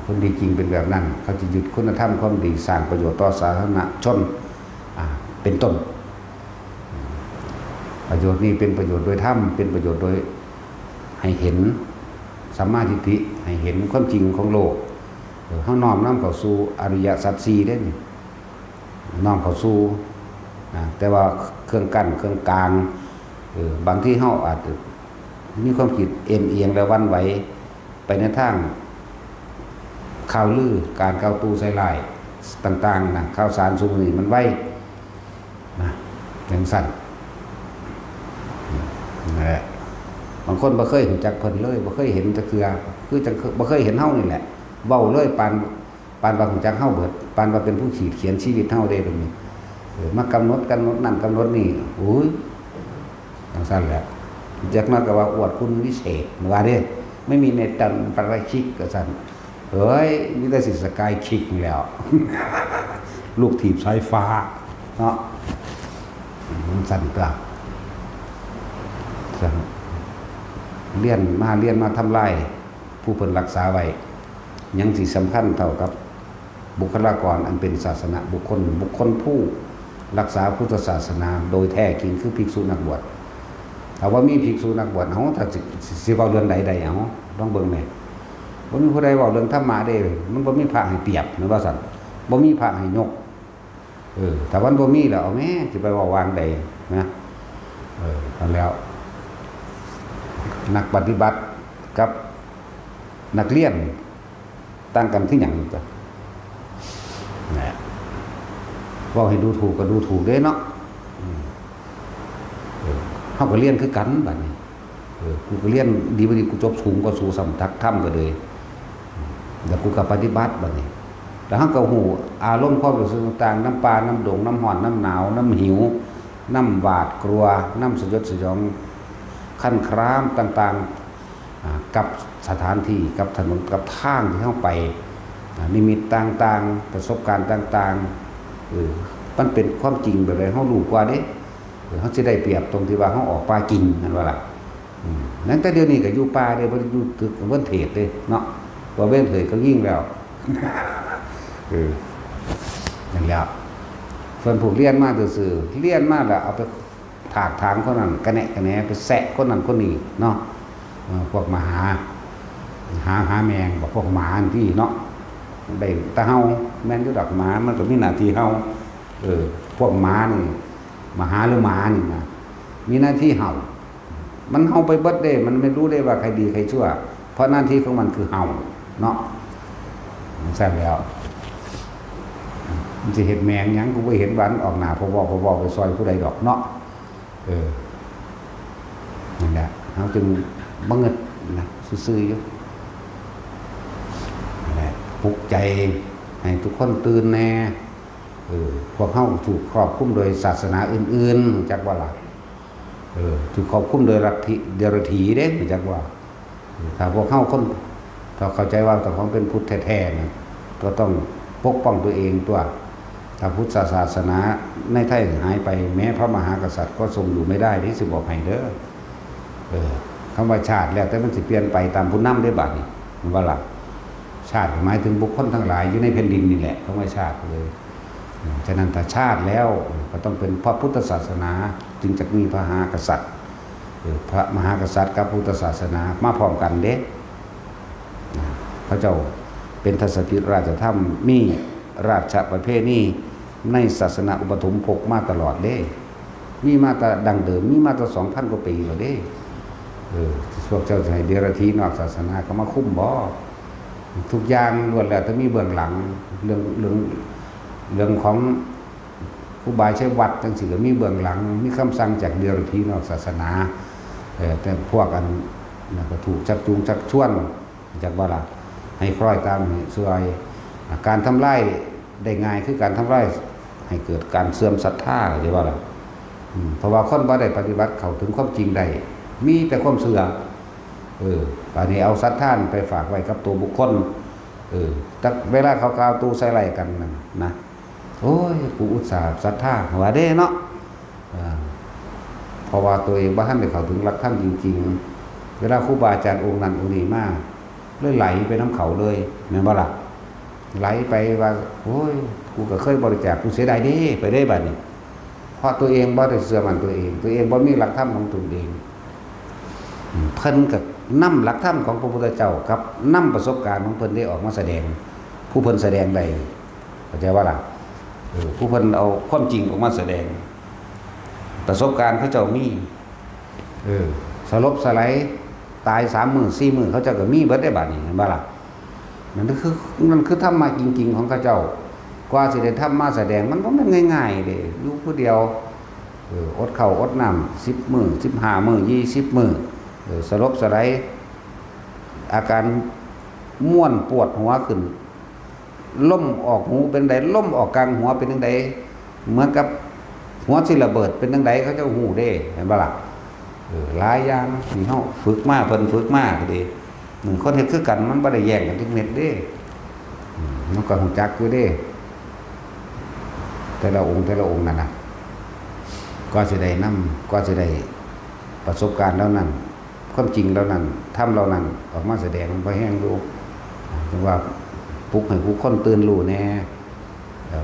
Speaker 1: คนดีจริงเป็นแบบนั้นเขาจะยึดคุณธรรมความดีสร้างประโยชน์ต่อสาธารณชนเป็นต้นประโยชน์นี้เป็นประโยชน์โดยธรรมเป็นประโยชน์โดยให้เห็นสัมมาทิฏฐิให้เห็นความจริงของโลกเฮาน้อมนำเข้าสู่อริยสัจ4ได้นี่น้อมเข้าสู่แต่ว่าเครื่องกั้นเครื่องกลางบางที่เฮาอาจจะมีความคิดเอียงและวันไหวไปในทางข่าวลือการเกาตูใส่ลายต่างๆนะข่าวสารซุมนี้มันไว้นะจังสั่นนั่นแหละบางคนบ่เคยรู้จักเพิ่นเลยบ่เคยเห็นจักเทื่อคือจังบ่เคยเห็นเฮานี่แหละเว้าเลยปานว่ารู้จักเฮาเบิดปานว่าเป็นผู้เขียนชีวิตเฮาได้ตรงนี้มากำหนดนั่นกำหนดนี่โอ้ยจังซั่นแหละจักนั้นก็ว่าอวดคุณวิเศษว่าเด้ไม่มีในตันปราชิกก็ซั่นเฮ้ยนี่ได้สิสกายคิกแล้ว ลูกถีบสายฟ้าเนาะสั่นกลับเลี้ยนมาทำลายผู้เพิ่นรักษาไว้ยังสิสำคัญเท่ากับบุคลากรอันเป็นศาสนาบุคคลผู้รักษาพุทธศาสนาโดยแท้จริงคือภิกษุนักบวชถ้าว่ามีภิกษุนักบวชเฮาถ้าสิเว้าเรื่องใดๆเฮาต้องเบิ่งแม่บ่มีผู้ใดเว้าเรื่องธรรมะได้มันบ่มีพระให้เปรียบหรือว่าซั่นบ่มีพระให้ยกถ้าวันบ่มีแล้วเอาแม่สิไปเว้าวางใดนะนั่นแล้วนักปฏิบัติกับนักเรียนต่างกันที่หยังจ้ะนะเว้าให้ดูถูกก็ดูถูกเด้เนาะเฮาก็เรียนคือกันบัดนี้กูก็เรียนดีบ่ดีกูจบสูงกว่าสูสำทักธรรมก็เลยแล้วกูก็ปฏิบัติบัดนี้แล้วเฮาก็ฮู้อารมณ์ความรู้สึกต่างๆน้ำปลาน้ำดงน้ำร้อนน้ำหนาวน้ำหิวน้ำหวาดกลัวน้ำสยดสยองขั้นครามต่างๆกับสถานที่กับถนนกับทางที่เฮาไปนิมิตต่างๆประสบการณ์ต่างๆมันเป็นความจริงแบบใดเฮารู้กว่าเด้เฮาสิได้เปรียบตรงที่ว่าเฮาออกป่ากินนั่นว่าล่ะนั้นแต่เดี๋ยวนี้ก็อยู่ป่าเด้บ่ได้อยู่ตึกเวิ้นเทศเด้เนาะ ตัวเว้นเลยก็ยิ่งแล้วอย่างแล้วส่วนผู้เรียนมาซื่อเรียนมาแล้วเอาไปถากถางคนนั้นกระแนะไปแสะคนนั้นคนนี้เนาะพวกมาหาแมงบอกพวกหมาที่เนาะได้ตาเฮาแม่นอยู่ดอกหมามันก็มีหน้าที่เฮาพวกหมานี่มาหาหรือหมานี่นะมีหน้าที่เห่ามันเห่าไปเบิดเด้มันไม่รู้ได้ว่าใครดีใครชั่วเพราะหน้าที่ของมันคือเห่าเนาะมันแซ่บแล้วมันจะเห็นแมงยังกูไปเห็นวันออกหน้าพอไปซอยผู้ใดดอกเนาะนั่นแหละเขาจึงบังเงิดนะซื่อๆอยู่นั่นแหละปลุกใจให้ทุกคนตื่นแน่พวกเขาถูกครอบคุมโดยศาสนาอื่นๆจักว่าล่ะถูกครอบคุมโดยลัทธิเดรัจฉีเด้จักว่าถ้าพวกเขาคนถ้าเข้าใจว่าแต่ของเป็นพุทธแท้ๆนะก็ต้องปกป้องตัวเองตัวถ้าพุทธศาสนาในไทยหายไปแม้พระมหากษัตริย์ก็ทรงอยู่ไม่ได้ที่สิบอกให้เด้อคำว่าชาติแล้วแต่มันสิเปลี่ยนไปตามผู้นำได้บัดนี้มันว่าล่ะชาติหมายถึงบุคคลทั้งหลายอยู่ในแผ่นดินนี่แหละคำว่าชาติเลยฉะนั้นถ้าชาติแล้วก็ต้องเป็นพระพุทธศาสนาจึงจะมีพระมหากษัตริย์พระมหากษัตริย์กับพุทธศาสนามาพร้อมกันเด้พระเจ้าเป็นทศพิธราชธรรมมีราชประเพณีในศาสนาอุปถัมภกมาตลอดเด้มีมาแต่ดังเดิมมีมาแต่ 2,000 กว่าปีแล้วเด้พวกเจ้าจะให้เดรัจฉีนอกศาสนาก็มาคุ้มบ่ทุกอย่างล้วนแล้วถ้ามีเบื้องหลังเรื่องของผู้บายใช้วัดจังสิก็มีเบื้องหลังมีคำสั่งจากเดรัจฉีนอกศาสนาแต่พวกอันก็ถูกชักจูงชักชวนจากว่าล่ะให้คล้อยตามสวยการทำลายได้ง่ายคือการทำลายให้เกิดการเสื่อมศรัทธาใช่ว่าล่ะเพราะว่าคนบ่ได้ปฏิบัติเข้าถึงความจริงได้มีแต่ความเสื่อมตอนนี้เอาศรัทธาไปฝากไว้กับตัวบุคคลแต่เวลาเขากล่าวตู้ใส่ไหลกันนะโอ้ยกูอุตส่าห์ศรัทธาว่าเด้เนาะเพราะว่าตัวเองบ่ทันได้เข้าถึงหลักธรรมจริงๆเวลาครูบาอาจารย์องค์นั้นองค์นี้มาเลยไหลไปน้ำเขาเลยแม่นบ่ล่ะไหลไปว่าโอ้ยกูก็เคยบริจาคกูเสียดายเด้ไปได้บัดนี้เพราะตัวเองบ่ได้เชื่อมั่นตัวเองบ่มีหลักธรรมของตนเองเพิ่นกับนำหลักธรรมของพระพุทธเจ้ากับนำประสบการณ์ของเพิ่นได้ออกมาแสดงผู้เพิ่นแสดงได้เข้าใจว่าล่ะผู้เพิ่นเอาความจริงออกมาแสดงประสบการณ์เขาเจ้ามีสลบสลายตาย3 มื้อ 4 มื้อเขาเจ้าก็มีเบิดได้บัดนี้เห็นบ่ล่ะนั่นคือธรรมะจริงๆของเขาเจ้ากว่าสิได้ธรรมมาแสดงมันบ่แม่นง่ายๆเด้อยู่ผู้เดียวอดข้าวอดน้ำ10 มื้อ15 มื้อ20 มื้อสลบสลายอาการม่วนปวดหัวขึ้นล่มออกหูเป็นไดล่มออกกลางหัวเป็นจังไดเหมือนกับหัวสิระเบิดเป็นจังไดเขาเจ้าหูเด้เห็นบ่ล่ะหลายอย่างที่เฮาฝึกมาเพิ่นฝึกมาก็ดีคนเฮ็ดคือกันมันบ่ได้แย่งกันทุกเม็ดเด้มันก็ฮู้จักอยู่เด้แต่ละองค์นั่นน่ะก็สิได้นำก็สิได้ประสบการณ์แล้วนั้นความจริงแล้วนั้นทำเรานั้นออกมาแสดงไปแห้งดูจังว่าปลุกให้ผู้คนตื่นรู้แน่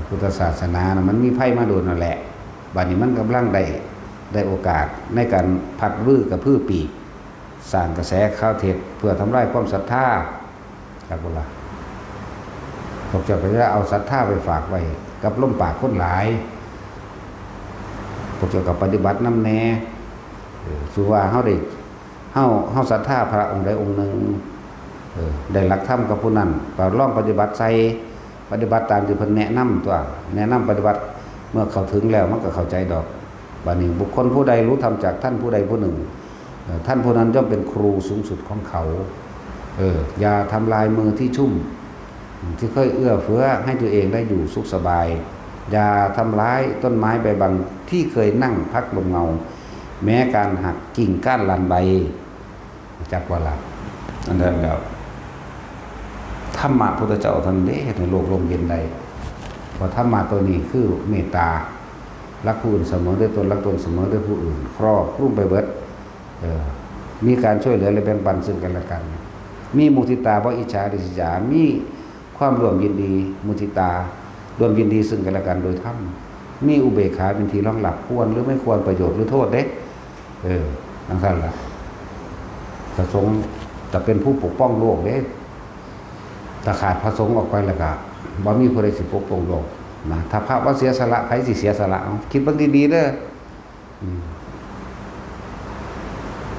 Speaker 1: พุทธศาสนานะมันมีไพ่มาโดนนั่นแหละบัดนี้มันกำลังได้โอกาสในการผัดรื้อกระพือปีกสร้างกระแสข่าวเท็จเพื่อทำลายความศรัทธาครับบุญละพวกเจ้าก็จะเอาศรัทธาไปฝากไว้กับล้มปากคนหลายพวกเจ้าก็ปฏิบัติน้ำแน่สุว่าเฮาศรัทธาพระองค์ใดองค์หนึ่งได้หลักธรรมกับผู้นั้นก็ลองปฏิบัติใส่ปฏิบัติตามที่เพิ่นแนะนำตัวแนะนำปฏิบัติเมื่อเข้าถึงแล้วมันก็เข้าใจดอกบัดนี้บุคคลผู้ใดรู้ธรรมจากท่านผู้ใดผู้หนึ่งท่านผู้นั้นย่อมเป็นครูสูงสุดของเขาอย่าทำลายมือที่ชุ่มที่เคยเอื้อเฟื้อให้ตัวเองได้อยู่สุขสบายอย่าทำร้ายต้นไม้ใบบังที่เคยนั่งพักบนเงาแม้การหักกิ่งก้านลันใบจักว่าล่ะอันนั้นแล้วธรรมะพุทธเจ้าท่านเด้ในโลกลมเย็นใดเพราะธรรมะตัวนี้คือเมตตารักผู้อื่นเสมอด้วยตนรักตนเสมอด้วยผู้อื่นครอบคลุมไปเบิดมีการช่วยเหลือและแบ่งปันซึ่งกันและกัน มีมุทิตาบ่อิจฉาริษยามีความร่วมยินดีมุทิตาร่วมยินดีซึ่งกันและกันโดยธรรมมีอุเบกขาเป็นที่รองรับควรหรือไม่ควรประโยชน์หรือโทษเด้ทั้งนั้นล่ะพระสงฆ์จะเป็นผู้ปกป้องโลกเด้ถ้าขาดพระสงฆ์ออกไปแล้วก็บ่มีผู้ใดสิปกป้องโลกนะถ้าพระว่าเสียสละใครสิเสียสละคิดบ้างดีๆเด้อ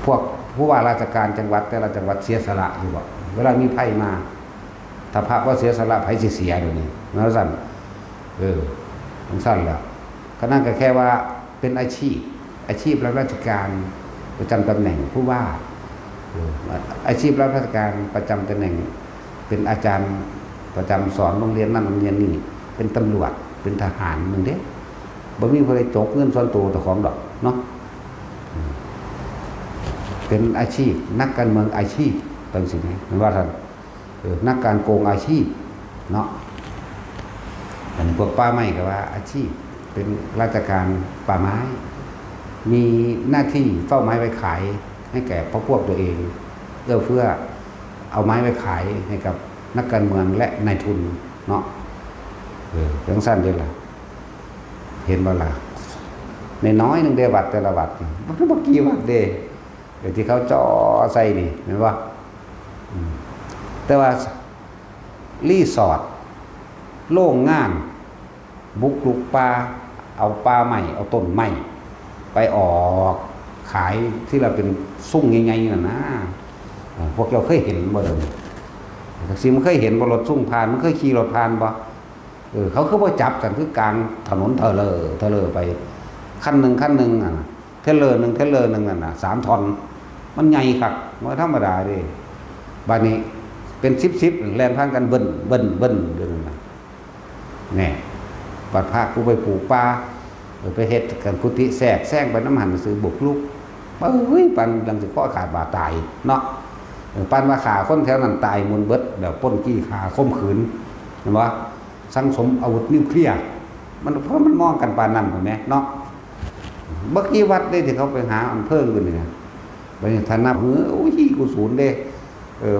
Speaker 1: พวกผู้ว่าราชการจังหวัดแต่ละจังหวัดเสียสละอยู่บ่เวลามีภัยมาถ้าพระว่าเสียสละไผสิเสียเดี๋ยวนี้นั่นสั่นมันสั่นแล้วก็นั่นก็แค่ว่าเป็นอาชีพรับราชการประจำตำแหน่งผู้ว่าอาชีพรับราชการประจำตำแหน่งเป็นอาจารย์ประจำสอนโรงเรียนนั่นโรงเรียนนี่เป็นตำรวจเป็นทหารมึงเด้บ่มีผู้ใดจกเงินส่วนตัวแต่ของดอกเนาะเป็นอาชีพนักการเมืองอาชีพเป็นสิ่งนี้มันว่าท่านนักการโกงอาชีพเนาะอันนี้พวกป่าไม้ก็ว่าอาชีพเป็นราชการป่าไม้มีหน้าที่เฝ้าไม้ไว้ขายให้แก่พวกตัวเองเพื่อเอาไม้ไปขายให้กับนักการเมืองและนายทุนเนาะเรื่องสั้นเดียวล่ะเห็นบ่ล่ะในน้อยหนึ่งเดวัดแต่ละวัดมันก็บ่กี่วัดเด้ที่เขาจ่อใส่นี่เห็นบ่แต่ว่ารีสอร์ทโล่งงานบุกลุกป่าเอาป่าใหม่เอาต้นใหม่ไปออกขายที่เราเป็นซุ่งไงๆน่ะนะพวกเราเคยเห็นบ่เดิมแต่สิมันเคยเห็นบ่รถซุ่งผ่านมันเคยขี่รถผ่านบ่เขาคือบ่จับกันคือกลางถนนเทเลอไปคันหนึ่งอ่ะเทเลอร์หนึ่งนั่นน่ะ3 ทอนมันใหญ่คักบ่ธรรมดาเด้บัดนี้เป็น10แล่นผ่านกันเบิ้นเด้อน่ะแน่บัดพากูไปปลูกป่าไปเฮ็ดกันกุฏิแทรกไปน้ำหันซื้อบุกลุกปันดังสิข้อขาดบาตายเนาะปันว่าขาคนแถวนั้นตายมุนเบิดแบบป้นกี้ขาข่มขืนเห็นบ่สังสมอาวุธนิวเคลียร์มันเพราะมันมองกันปานนั้นเห็นไหมเนาะเมื่อกี้วัดได้ที่เขาไปหาเพิ่งกันเนี่ยไปท่านนับกูศูนย์เด้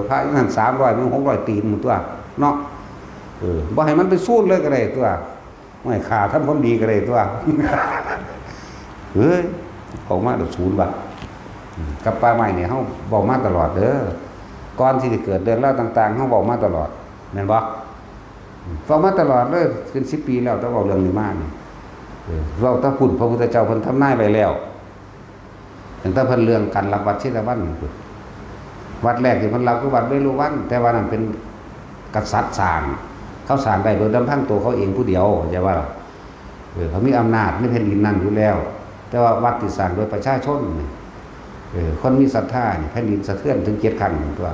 Speaker 1: พระอยู่หัน300มัน600ตีนหมดตัวเนาะบ่ให้มันไปสู้เลยก็ได้ตัวไม่ขาทำความดีก็ได้ตัวออกมาเดี๋ยวศูนย์บาทกับป่าไม้เนี่ยเขาบอกมาตลอดเด้อก่อนที่จะเกิดเรื่องเล่าต่างๆเขาบอกมาตลอดแม่นบ่บอกมาตลอดเลยเป็น10 ปีแล้วต้องบอกเรื่องนี้มากนี่เราถ้าพุ่นพระพุทธเจ้าเพิ่นทำนายไว้แล้วตั้งแต่เพิ่นเรื่องการรับวัดเชตวันวัดแรกที่เพิ่นรับคือวัดเวรุวันแต่ว่านั้นเป็นกษัตริย์สร้างเขาสร้างได้โดยลำพังตัวเขาเองผู้เดียวอย่าว่าเขามีอำนาจในแผ่นดินนั้นอยู่แล้วแต่ว่าวัดที่สร้างโดยประชาชนคนมีศรัทธาแผ่นดินสะเทือนถึง7 ครั้งตัว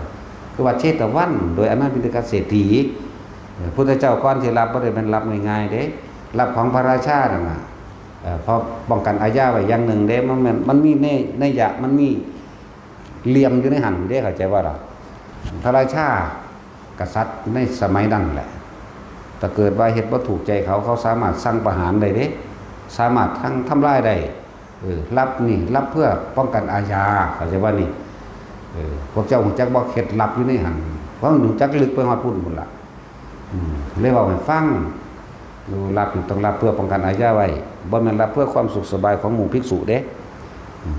Speaker 1: คือวัดเชตวันโดยอำนาจบิณฑกเศรษฐีพุทธเจ้าก่อนที่รับบ่ได้เป็นรับง่ายๆเด้รับของพระราชานั่นน่ะเพราะป้องกันอาญาไว้อย่างหนึ่งเด้มันมีในยะมันมีเหลี่ยมอยู่ในหันเด้เข้าใจว่าล่ะพระราชากษัตริย์ในสมัยนั้นแหละถ้าเกิดว่าเฮ็ดบ่ถูกใจเขาสามารถสั่งประหารได้เด้สามารถทั้งทำลายได้รับเพื่อป้องกันอาญาเข้าใจว่านี่พวกเจ้าฮู้จักบ่เคล็ดลับอยู่ในหันเพราะฮู้จักลึกไปฮอดพุ่นพุ่นล่ะเลยเว้าให้ฟังรับต้องรับเพื่อป้องกันอาญาไว้บ่แม่นรับเพื่อความสุขสบายของหมู่ภิกษุเด้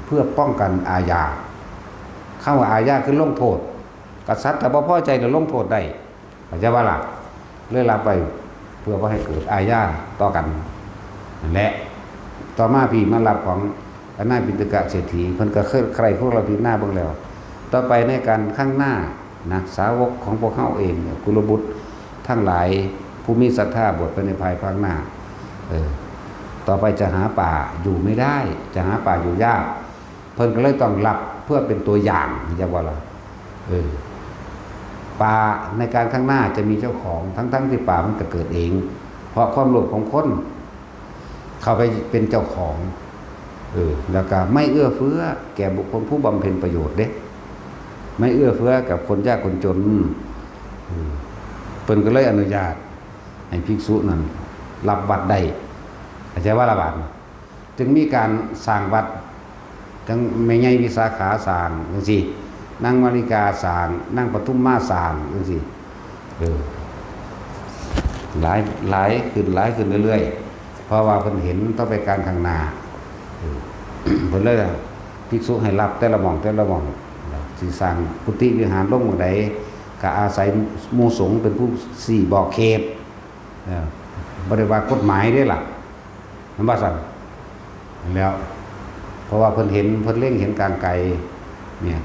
Speaker 1: เพื่อป้องกันอาญาคำว่าอาญาคือลงโทษกษัตริย์ถ้าบ่พอใจก็ลงโทษได้เข้าใจว่าล่ะเลยรับไปเพื่อบ่ให้เกิดอาญาต่อกันและต่อมาพี่มารับของอำนาจบิณฑกเศรษฐีเพิ่นก็ใครพวกเราพิจารณาเบิ่งแล้วต่อไปในการข้างหน้านะสาวกของพวกเฮาเองกุลบุตรทั้งหลายผู้มีศรัทธาบวชไปในภายภาคหน้าต่อไปจะหาป่าอยู่ไม่ได้จะหาป่าอยู่ยากเพิ่นก็เลยต้องรับเพื่อเป็นตัวอย่างอย่าว่าล่ะป่าในการข้างหน้าจะมีเจ้าของทั้งที่ป่ามันก็เกิดเองเพราะความโลภของคนเข้าไปเป็นเจ้าของแล้วก็ไม่เอื้อเฟื้อแก่บุคคลผู้บำเพ็ญประโยชน์เด้ไม่เอื้อเฟื้อกับคนยากคนจนเพิ่นก็เลยอนุญาตให้ภิกษุนั้นรับวัดได้เข้าใจว่าละบาดจึงมีการสร้างวัดทั้งแม่ใหญ่วิสาขาสร้างจังซี่ นั่งมาริกาสร้างนั่งปทุมมาสร้างจังซี่หลายขึ้นเรื่อยๆเพราะว่าเพิ่นเห็นต้องไปการข้างหน้าเพิ่นเลยภิกษุให้รับแต่ละหม่องสิสร้างกุฏิวิหารลงหม้องใดก็อาศัยหมู่สงฆ์เป็นผู้สี่บอกเขตบ่ได้ว่ากฎหมายเด้ล่ะมันว่าซั่นแล้วเพราะว่าเพิ่นเห็นเพิ่นเล็งเห็นการไกลเนี่ย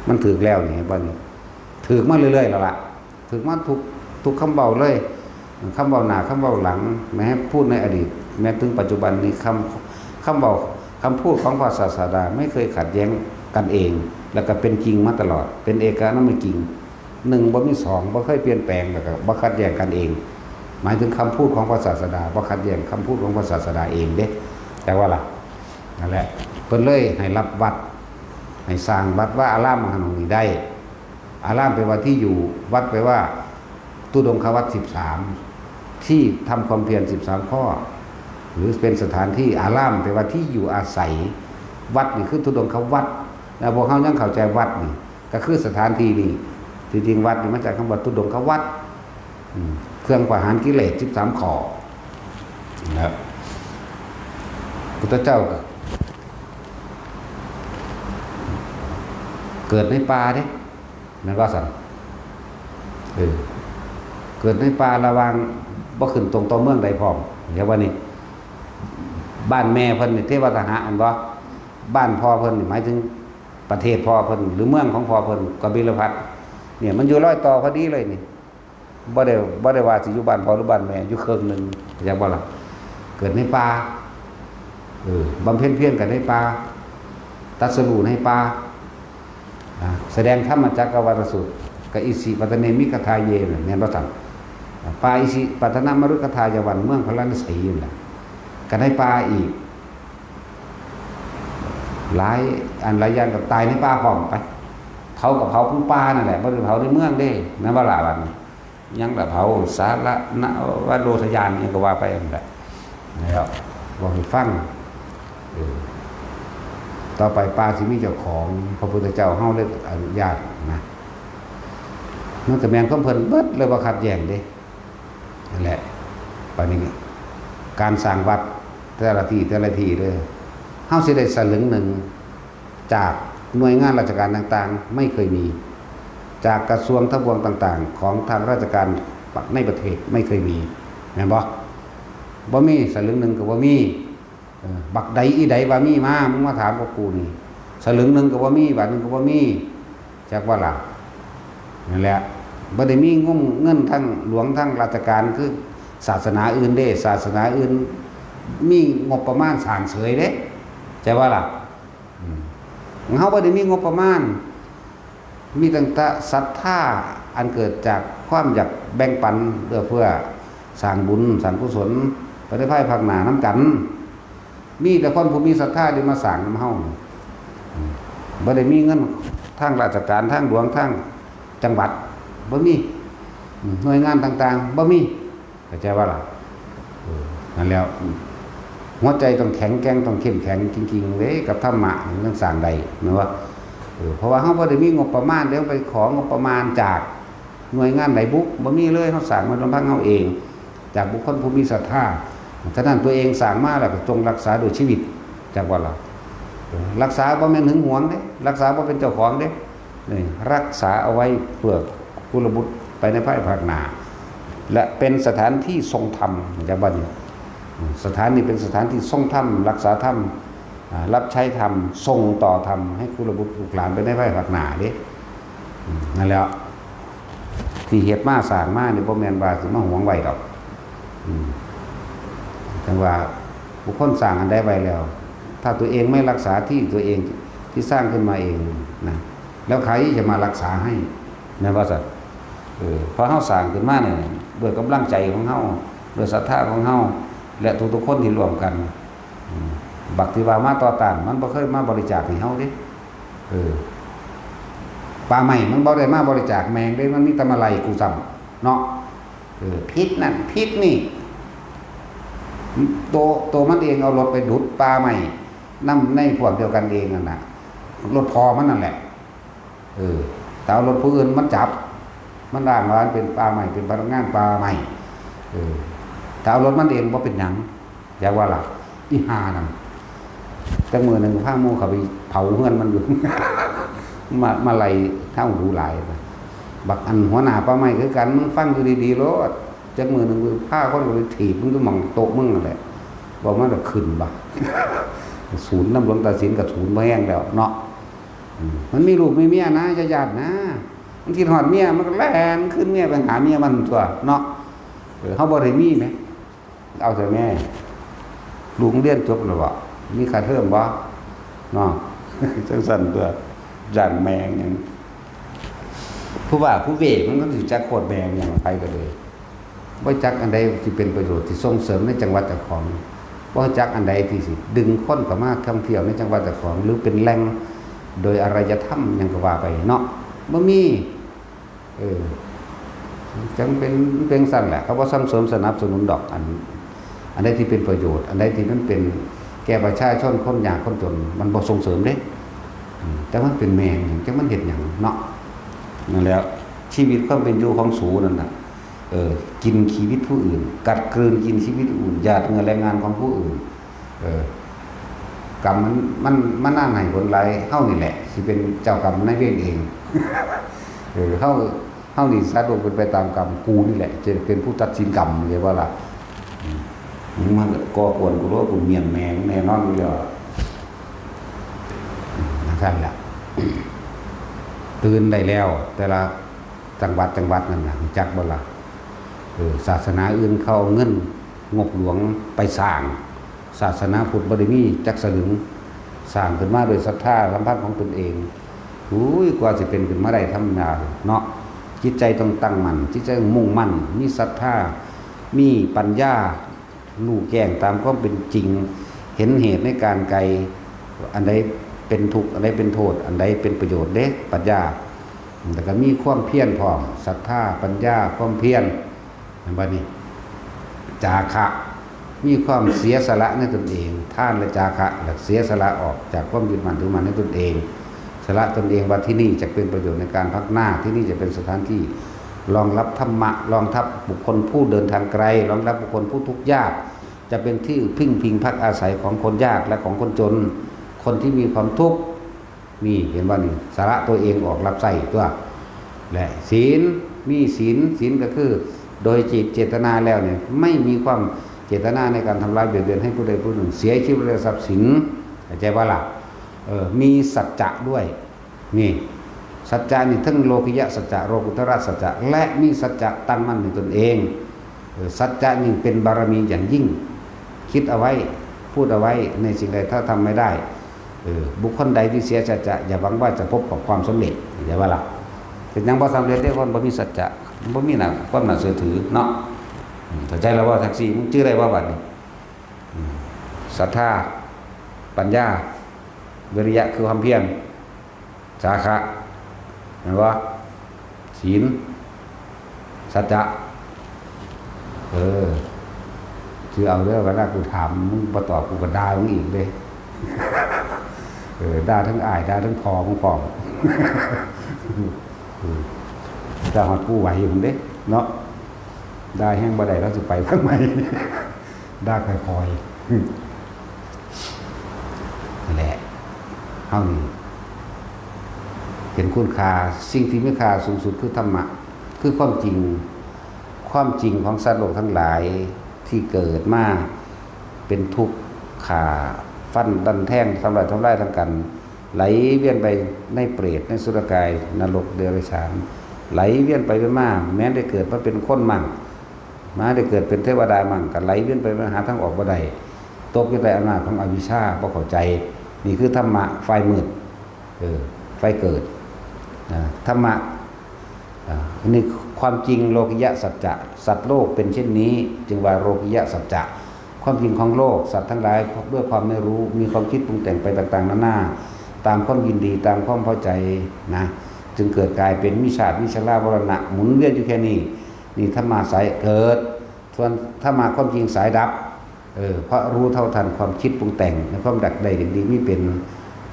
Speaker 1: มันถึกแล้วนี่บัดนี้ถึกมาเรื่อยๆแล้วล่ะถึกมาทุกคำเว้าเลยคำเว้าหน้าคำเว้าหลังแม้พูดในอดีตแม้ถึงปัจจุบันนี้คำเว้าคำพูดของพระศาสดาไม่เคยขัดแย้งกันเองแล้วก็เป็นจริงมาตลอดเป็นเอกานัมจริง1บ่มี2บ่เคยเปลี่ยนแปลงแล้วก็บ่ขัดแย้งกันเองหมายถึงคำพูดของพระศาสดาบ่ขัดแย้งคำพูดของพระศาสดาเองเด้แต่ว่าล่ะนั่นแหละเพิ่นเลยให้รับวัดให้สร้างวัดว่าอารามมหาหนองนี้ได้อารามแปลว่าที่อยู่วัดแปลว่าตุดงควัตร13ที่ทำความเพียร13ข้อหรือเป็นสถานที่อารามแปลว่าที่อยู่อาศัยวัดนี่คือตุดงควัตรแล้วพวกเขายังเข้าใจวัดนี่ก็คือสถานที่นี่จริงๆวัดนี่มาจากคำว่าตุดงควัตรเครื่องประหารกิเลส13ข้อนะครับพุทธเจ้าเกิดในป่าเด้นั่นว่าสั่นเกิดในป่าระวังบ่ขึ้นตรงต่อเมืองใดพร้อมเดี๋ยวว่านี่บ้านแม่เพิ่นนี่เทวทหะอันบ่บ้านพ่อเพิ่นนี่หมายถึงประเทศพ่อเพิ่นหรือเมืองของพ่อเพิ่นกบิลพัสดุเนี่ยมันอยู่รอยต่อพอดีเลยนี่บ่ได้ว่าสิอยู่บ้านพ่อหรือบ้านแม่อยู่เครื่องนึงอยากบ่ล่ะเกิดในป่าบำเพ็ญเพียรกันในป่าตรัสรู้ในป่าแสดงธรรมจักรวาลสูตรกับอิสิปัตเนมิกทาเยนเนี่ยพระสั่งปาอิสิปัตนมรุกทายวันเมืองพระราชสีนั่นแหละกันให้ปลาอีกหลายอย่างกับตายในป่าพร้อมไปเผากับเผาพุ่งป่านั่นแหละบ่ได้เผาในเมืองเด้นั่นว่าละวันยังละเผาสาระนะว่าโลทยานยังก็ว่าไปนั่นแหละแล้วบอกให้ฟังต่อไปปลาสิมีเจ้าของพระพุทธเจ้าเฮาเลยอนุญาตนะมันก็แม่นของเพิ่นเบิดเลยบ่ขัดแย้งเด้นั่นแหละปานนี้การสร้างวัดแต่ละที่เด้อเฮาสิได้สลึงหนึ่งจากหน่วยงานราชการต่างๆไม่เคยมีจากกระทรวงทบวงต่างๆของทางราชการในประเทศไม่เคยมีแม่นบ่มีสลึงหนึ่งก็บ่มีบักใดอีใดว่ามีมามึงมาถามกับกูนี่สลึงหนึ่งก็ว่ามีบาทหนึ่งก็ว่ามีจากว่าล่ะนั่นแหละบ่ได้มีเงินทั้งหลวงทั้งราชการคือศาสนาอื่นเด้ศาสนาอื่นมีงบประมาณสร้างเสยเด้ใช่ว่าล่ะเฮาบ่ได้มีงบประมาณมีตั้งแต่ศรัทธาอันเกิดจากความอยากแบ่งปันเพื่อสร้างบุญสร้างกุศลไปในภายภาคหน้านำกันมีแต่คนผู้มีศรัทธาที่มาสร้างนำเฮาบ่ได้มีเงินทางราชการทางหลวงทางจังหวัดบ่มีหน่วยงานต่างๆบ่มีเข้าใจว่าล่ะนั่นแล้วหัวใจต้องแข็งแกร่งต้องเข้มแข็งจริงๆเลยกับธรรมะเรื่องสร้างใดนะว่าเพราะว่าเฮาบ่ได้มีงบประมาณเดี๋ยวไปของบประมาณจากหน่วยงานใดบุกบ่มีเลยเฮาสร้างมาลำพังเฮาเองจากบุคคลผู้มีศรัทธาฉะนั้นตัวเองสร้างมาแล้วก็จงรักษาโดยชีวิตจากว่าเรารักษาบ่แม่นหึงหวงเด้รักษาบ่เป็นเจ้าของเด้นี่รักษาเอาไว้เพื่อกุลบุตรไปในภายภาคหน้าและเป็นสถานที่ทรงธรรมจากบ้านนี้สถานนี้เป็นสถานที่ทรงธรรมรักษาธรรมรับใช้ธรรมส่งต่อธรรมให้กุลบุตรลูกหลานไปในภายภาคหน้าเด้นั่นแหละที่เฮ็ดมาสร้างมานี่บ่แม่นว่าสิมาหวงไว้ดอกแต่ว่าบุคคลสร้างอันใดไว้แล้วถ้าตัวเองไม่รักษาที่ตัวเองที่สร้างขึ้นมาเองนะแล้วใครจะมารักษาให้นะว่าสัตว์พอเฮาสร้างขึ้นมาเนี่ยด้วยกำลังใจของเฮาด้วยศรัทธาของเฮาและทุกๆคนที่ร่วมกันบักที่ว่ามาต่อต้านมันบ่เคยมาบริจาคให้เฮาเด้ป่าไม้มันบ่ได้มาบริจาคแมงเด้มันมีแต่มาไล่กูซ้ำเนาะพิษนั่นพิษนี่ตัวมันเองเอารถไปดุดปลาใหม่นำในพวกเดียวกันเองนั่นน่ะรถพอมันนั่นแหละ แต่เอารถผู้อื่นมันจับมันร่างร้านเป็นปลาใหม่เป็นพนักงานปลาใหม่แต่เอารถมันเองว่าเป็นหยังอย่าว่าหลักอีหานั่นแต่มือหนึ่งผ้าโมเขาไปเผาเฮือนมันอยู่ มาไล่เท่าดูหลายบักอันหัวหน้าปลาใหม่คือกันมึงฟังอยู่ดีๆรถจากมือหนึ่งผ้าคนก็ไปถีบมึงก็มองโต๊ะมึงนั่นแหละบอกว่าจะขึ้นบัก ศูนย์น้ำหลวงตาสินกับศูนย์มาแห้งแล้วเนาะมันมีลูกมีเมียนะจะญาตินะมันคิดหอดเมียมันก็แล่นขึ้นเมียไปหาเมียมันตัวเนาะเขาบอกให้มีไหมเอาแต่แม่ลูกเรียนจบหรือเปล่ามีค่าเทอมบ่เนาะจังสั่นตัวจานแมงอย่างผู้ว่าผู้เวกมันก็ถือจักโคตรแมงอย่างไปกันเลยว่าจักอันใดที่เป็นประโยชน์ที่ส่งเสริมในจังหวัดเจ้าของว่าจักอันใดที่สิดึงคนเข้ามาท่องเที่ยวในจังหวัดเจ้าของหรือเป็นแหล่งโดยอารยธรรมยังก็ว่าไปเนาะบ่มีจังเป็นสั่นแหละเขาว่าส่งเสริมสนับสนุนดอกอันใดที่เป็นประโยชน์อันใดที่มันเป็นแก่ประชาชนคนยากคนจนมันบ่ส่งเสริมเด้แต่มันเป็นแมงจังมันเฮ็ดหยังเนาะนั่นแล้วชีวิตความเป็นอยู่ของสูนั่นน่ะกินชีวิตผู้อื่นกัดกลืนกินชีวิตอื่นหยาดเหงื่อแรงงานของผู้อื่นกรรมมันน่าให้ผลไรเฮานี่แหละสิเป็นเจ้ากรรมนายเวรเองเฮานี่สาธุเป็นไปตามกรรมกูนี่แหละจะเป็นผู้ตัดสินกรรมเรียกว่าล่ะมันก่อกวนกูรู้ว่ากูเมียนแมงแน่นอนอยู่แล้วนั่นแหละตื่นได้แล้วแต่ละจังหวัดนั่นน่ะจักบ่ล่ะศาสนาอื่นเข้าเงินงบหลวงไปสร้างศาสนาพุทธบ่ได้มีจักสลึงสร้างขึ้นมาโดยศรัทธาสัมพันธ์ของตนเองกว่าสิเป็นขึ้นมาได้ธรรมดาเนาะจิตใจต้องตั้งมั่นจิตใจมุ่งมั่นมีศรัทธามีปัญญารู้แจ้งตามความเป็นจริงเห็นเหตุในการไกลอันใดเป็นทุกข์อันใดเป็นโทษอันใดเป็นประโยชน์เด้ปัญญาแต่ก็มีความเพียรพร้อมศรัทธาปัญญาความเพียรบัดนี้จาคะมีความเสียสละในตนเองท่านและจาคะและเสียสละออกจากความยึดมั่นถือมั่นในตนเองสละตนเองว่าที่นี่จะเป็นประโยชน์ในการพักหน้าที่นี่จะเป็นสถานที่รองรับธรรมะรองรับบุคคลผู้เดินทางไกลรองรับบุคคลผู้ทุกข์ยากจะเป็นที่พึ่งพิงพักอาศัยของคนยากและของคนจนคนที่มีความทุกข์นี่เห็นว่านี่สละตัวเองออกรับใส่ตัวและศีลมีศีลก็คือโดยจิตเจตนาแล้วเนี่ยไม่มีความเจตนาในการทำร้ายเบียดเบียนให้ผู้ใดผู้หนึ่งเสียชีวิตและทรัพย์สินเข้าใจว่าล่ะมีสัจจะด้วยนี่สัจจะนี่ทั้งโลกิยะสัจจะโลกุตระสัจจะและมีสัจจะตั้งมั่นในตนเองสัจจะนี่เป็นบารมีอย่างยิ่งคิดเอาไว้พูดเอาไว้ในสิ่งใดถ้าทำไม่ได้บุคคลใดที่เสียสัจจะอย่าหวังว่าจะพบกับความสำเร็จเข้าใจว่าล่ะเป็นยังบ่สำเร็จได้คนบ่มีสัจจะบ่มีน่ะความน่าเชื่อถือเนาะเข้าใจแล้วว่าแท็กซี่มึงชื่ออะไรว่าบัดนี้ศรัทธาปัญญาวิริยะคือความเพียรจาคะเห็นว่าศีลสัจจะคือเอาเรื่องเวลากูถามมึงบ่ตอบกูก็ด่ามึงอีกเด้ด่าทั้งอ้ายด่าทั้งพ่อของพ่อด่าฮอดผู้ไหวอยู่เด้เนาะด่าแห้งบ่ได้แล้วสิไปทำไมด่าค่อยๆนั่นแหละเฮานี่เห็นคุณค่าสิ่งที่มีค่าสูงสุดคือธรรมะคือความจริงของสัตว์โลกทั้งหลายที่เกิดมาเป็นทุกข์ขาฟันดันแท่งทำลายทั้งกันไหลเวียนไปในเปรตในสุรกายนรกเดรัจฉานไหลเวียนไปมาแม้ได้เกิดมาเป็นคนมั่งมาได้เกิดเป็นเทวดามั่งกันไหลเวียนไปหาทางออกบ่ได้ตกอยู่ในอำนาจของอวิชชาบ่เข้าใจนี่คือธรรมะไฟมืดไฟเกิดธรรมะนี่ความจริงโลกิยะสัจจะสัตว์โลกเป็นเช่นนี้จึงว่าโลกิยะสัจจะความจริงของโลกสัตว์ทั้งหลายด้วยความไม่รู้มีความคิดปรุงแต่งไปต่างๆนานาตามความยินดีตามความพอใจนะจึงเกิดกลายเป็นวิชาติวิชลาวรณะหมุนเวียนอยู่แค่นี้นี่ธรรมะสายเกิดส่วนธรรมะความจริงสายดับเพราะรู้เท่าทันความคิดปรุงแต่งในความดักใดอย่างดีไม่เป็น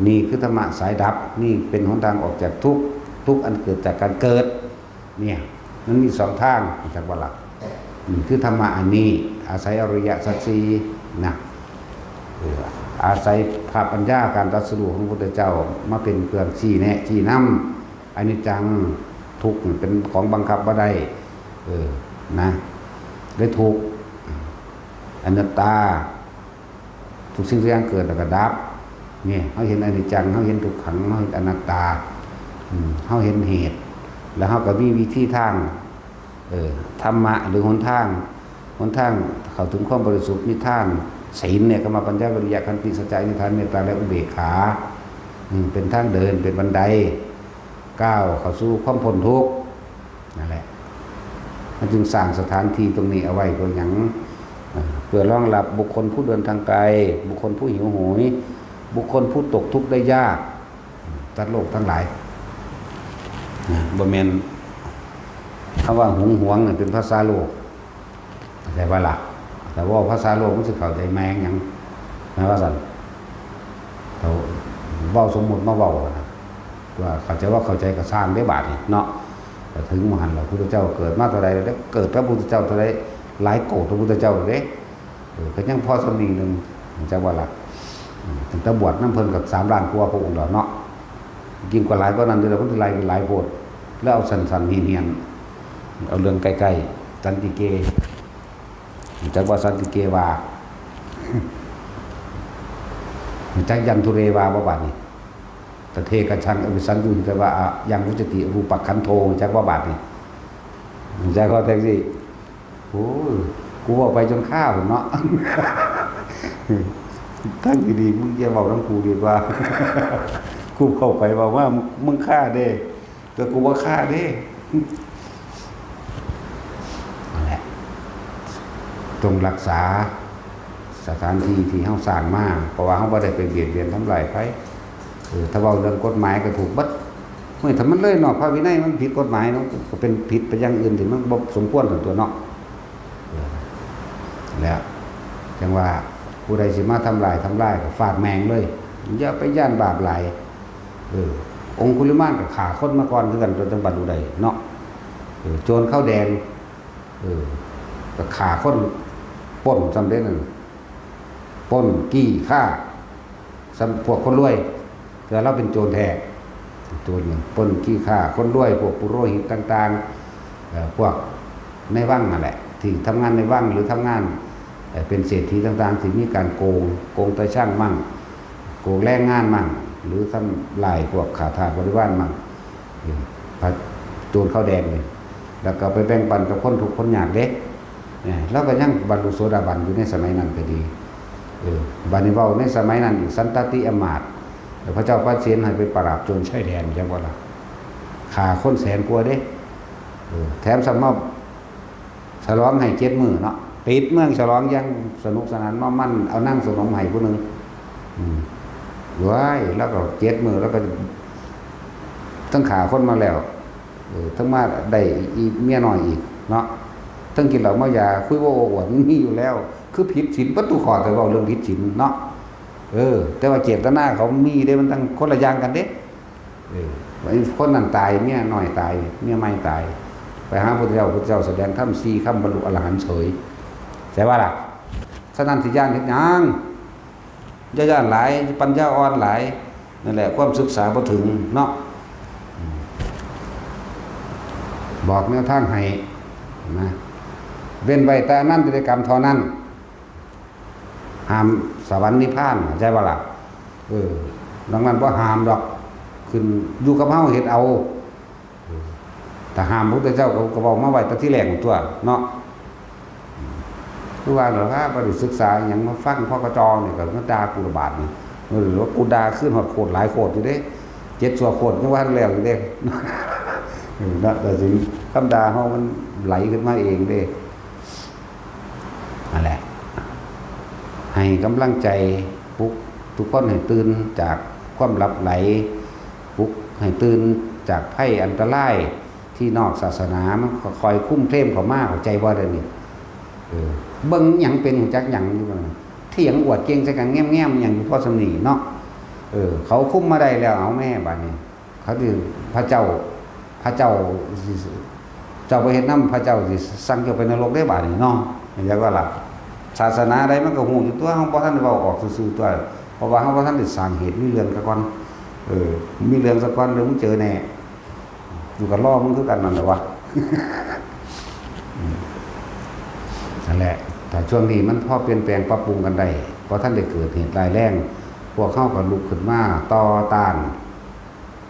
Speaker 1: นี่คือธรรมะสายดับนี่เป็นหนทางออกจากทุกข์ ทุกข์อันเกิดจากการเกิดเนี่ยมันมีสองทางจากว่าหลักคือธรรมะอันนี้อาศัยอริยสัจสี่นะอาศัยภาพปัญญาการตรัสรู้ของพระพุทธเจ้ามาเป็นเครื่องชี้แนะชี้นำอนิจจังทุกข์เป็นของบังคับบ่ได้นะได้ทุกข์อนัตตาทุกสิ่งทุกอย่างเกิดแล้วก็ดับเนี่ยเขาเห็นอนิจจังเขาเห็นทุกขังเขาเห็นอนัตตาเขาเห็นเหตุแล้วเขาก็มีวิธีทางธรรมะหรือหนทางเข้าถึงความบริสุทธิ์มีทางศีลเนี่ยก็มาปัญญาวิริยะขันติสัจจะนิพพานเมตตาและอุเบกขาเป็นทางเดินเป็นบันไดก้าวเข้าสู่ความพ้นทุกข์นั่นแหละมันจึงสร้างสถานที่ตรงนี้เอาไว้เพื่อหยังเพื่อรองรับบุคคลผู้เดินทางไกลบุคคลผู้หิวโหยบุคคลผู้ตกทุกข์ได้ยากสัตว์โลกทั้งหลายบ่แม่นคำว่าหวงเป็นภาษาโลกแต่ว่าล่ะแต่ว่าภาษาโลกมันสิเข้าใจแมงหยังนะว่าซั่นเขาเว้าสมมุติมาเว้าว่าเข้าใจก็สร้างได้บาดนี่เนาะแต่ถึงมหันต์แล้วพระพุทธเจ้าเกิดมาเท่าใดแล้วเกิดพระพุทธเจ้าเท่าใดหลายโกรธพระพุทธเจ้าเด้ก็ยังพอสำนีนึงจักว่าล่ะถึงตะบวชน้ำเพิ่นกับ3ล้านกว่าพระองค์ดอกเนาะกินกว่าหลายกว่านั้นเด้อเพิ่นหลายโพดแล้วเอาสั้นๆเฮียนๆเอาเรื่องใกล้ๆสันติเกจักว่าสันติเกวาจักยันทุเรวาบ่บาดนี่ตะเทกชังอวิสันตุแต่ว่ายังวุจติรูปขันโทจักว่าบาดนี่จักว่าแท็กซี่โอ้ยกูบอกไปจนฆ่าผมเนาะทั้งดีๆมึงอย่าเว้าทั้งกูดีกว่ากูเข้าไปบอกว่ามึงฆ่าเด้แต่กูว่าฆ่าเด้นั่นแหละต้องรักษาสถานที่ที่เฮาสร้างมาเพราะว่าเฮาบ่ได้ไปเบียดเบียนทำลายใครถ้าเว้าเรื่องกฎหมายก็ถูกบัดเมื่อถ้ามันเลยนอกพระวินัยมันผิดกฎหมายเนาะก็เป็นผิดไปอย่างอื่นที่มันบ่สมควรกับตัวเนาะแล้วจังว่าผู้ใดสิมาทำลายก็ฟาดแมงเลยอย่าไปย่านบาปหลายองคุลิมานก็ฆ่าคนมาก่อนคือกันจนจังบัดอุใดเนาะโจรข้าวแดงก็ฆ่าคนปล้นสำเร็จนั่นปล้นกี้ฆ่าพวกคนรวยแต่เราเป็นโจรแท้โจรปล้นกี้ฆ่าคนรวยพวกปุโรหิตต่างๆพวกในวังนั่นแหละที่ทำงานในวังหรือทำงานเป็นเศรษฐีต่างๆที่มีการโกงตาช่างมั่งโกงแรงงานมั่งหรือทำลายพวกขาทาสบริวารมั่งโจรข้าวแดงเลยแล้วก็ไปแบ่งปันกับคนทุกคนยากเด็กแล้วก็ยังบรรลุโสดาบันอยู่ในสมัยนั้นก็ดีบานิเว้าในสมัยนั้นสันตติอมาตย์พระเจ้าพระเศียรให้ไปปราบโจรชายแดนจังว่าล่ะฆ่าคนแสนกว่าเด้แถมสำมอบฉลองให้7 มื้อเนาะปิดเมืองฉลองยังสนุกสนานมั่นเอานั่งสนมให้ผู้นึงว้ายแล้วก็7 มื้อแล้วก็ทั้งฆ่าคนมาแล้วทั้งมาได้อีเมียน้อยอีกเนาะทั้งกินเหล้าเมายาคุยโว้อวดมีอยู่แล้วคือผิดศีลประตูขอแต่ว่าเรื่องผิดศีลเนาะแต่ว่าเจตนาเขามีได้มันตั้งคนละอย่างกันเด้คนนั้นตายเมียน้อยตายเมียไม่ตายไปหาพระเจ้าแสดงธรรม4 คำบรรลุอรหันต์เฉยใช่ว่าล่ะฉะนั้นสิย่านเฮ็ดหยังย่านหลายปัญญาอ่อนหลายนั่นแหละความศึกษาบ่ถึงเนาะบอกแนวทางให้นะเว้นไว้แต่นั้นกิจกรรมเท่านั้นห้ามสวรรค์นิพพานใช่ป่ะล่ะดังนั้นบ่ห้ามดอกขึ้นอยู่กับเฮาเฮ็ดเอาถ้าห้ามพระพุทธเจ้าก็บอกมาไว้แต่ที่แรกตัวเนาะคือว่าเหรอครับบ่ได้ศึกษาหยังมาฟังพ่อกระจองนี่ก็มาด่ากูระบาดนี่หรือว่ากูด่าขึ้นฮอดโคตรหลายโคตรอยู่เด้7 ชั่วโคตรยังว่าแล้วอยู่เด้นั่นแต่สิคำด่าเฮามันไหลขึ้นมาเองเด้นั่นแหละให้กำลังใจปลุกทุกคนให้ตื่นจากความหลับไหลปลุกให้ตื่นจากภัยอันตรายที่นอกศาสนามันคอยคุ้มเคร่มเข้ามาเข้าใจว่าเด้นี่เบิ่งหยังเป็นหูจักหยังอยู่เถียงอวดเก่งใส่กันแง้มๆหยังอยู่พอสำนีเนาะเขาคุ้มมาได้แล้วเอาแม่บัดนี้เขาคือพระเจ้า พระเจ้าเจ้าไปเฮ็ดนำพระเจ้าสิสั่งเจ้าไปนรกได้บาดนี้เนาะอยากว่าล่ะศาสนาใดมันก็ฮู้อยู่ตัวเฮาบ่ทันได้เว้าออกซื่อๆตัวเพราะว่าเฮาบ่ทันได้สร้างเหตุมีเรื่องซะก่อนมีเรื่องซะก่อนเดี๋ยวมึงเจอแน่อยู่กับล้อมึงคือกันนั่นแหละวะ นั่นแหละแต่ช่วงนี้มันพอเปลี่ยนแปลงปรับปรุงกันได้เพราะท่านได้เกิดเหตุร้ายแรงพวกเข้ากับลุกขึ้นมาต่อต้าน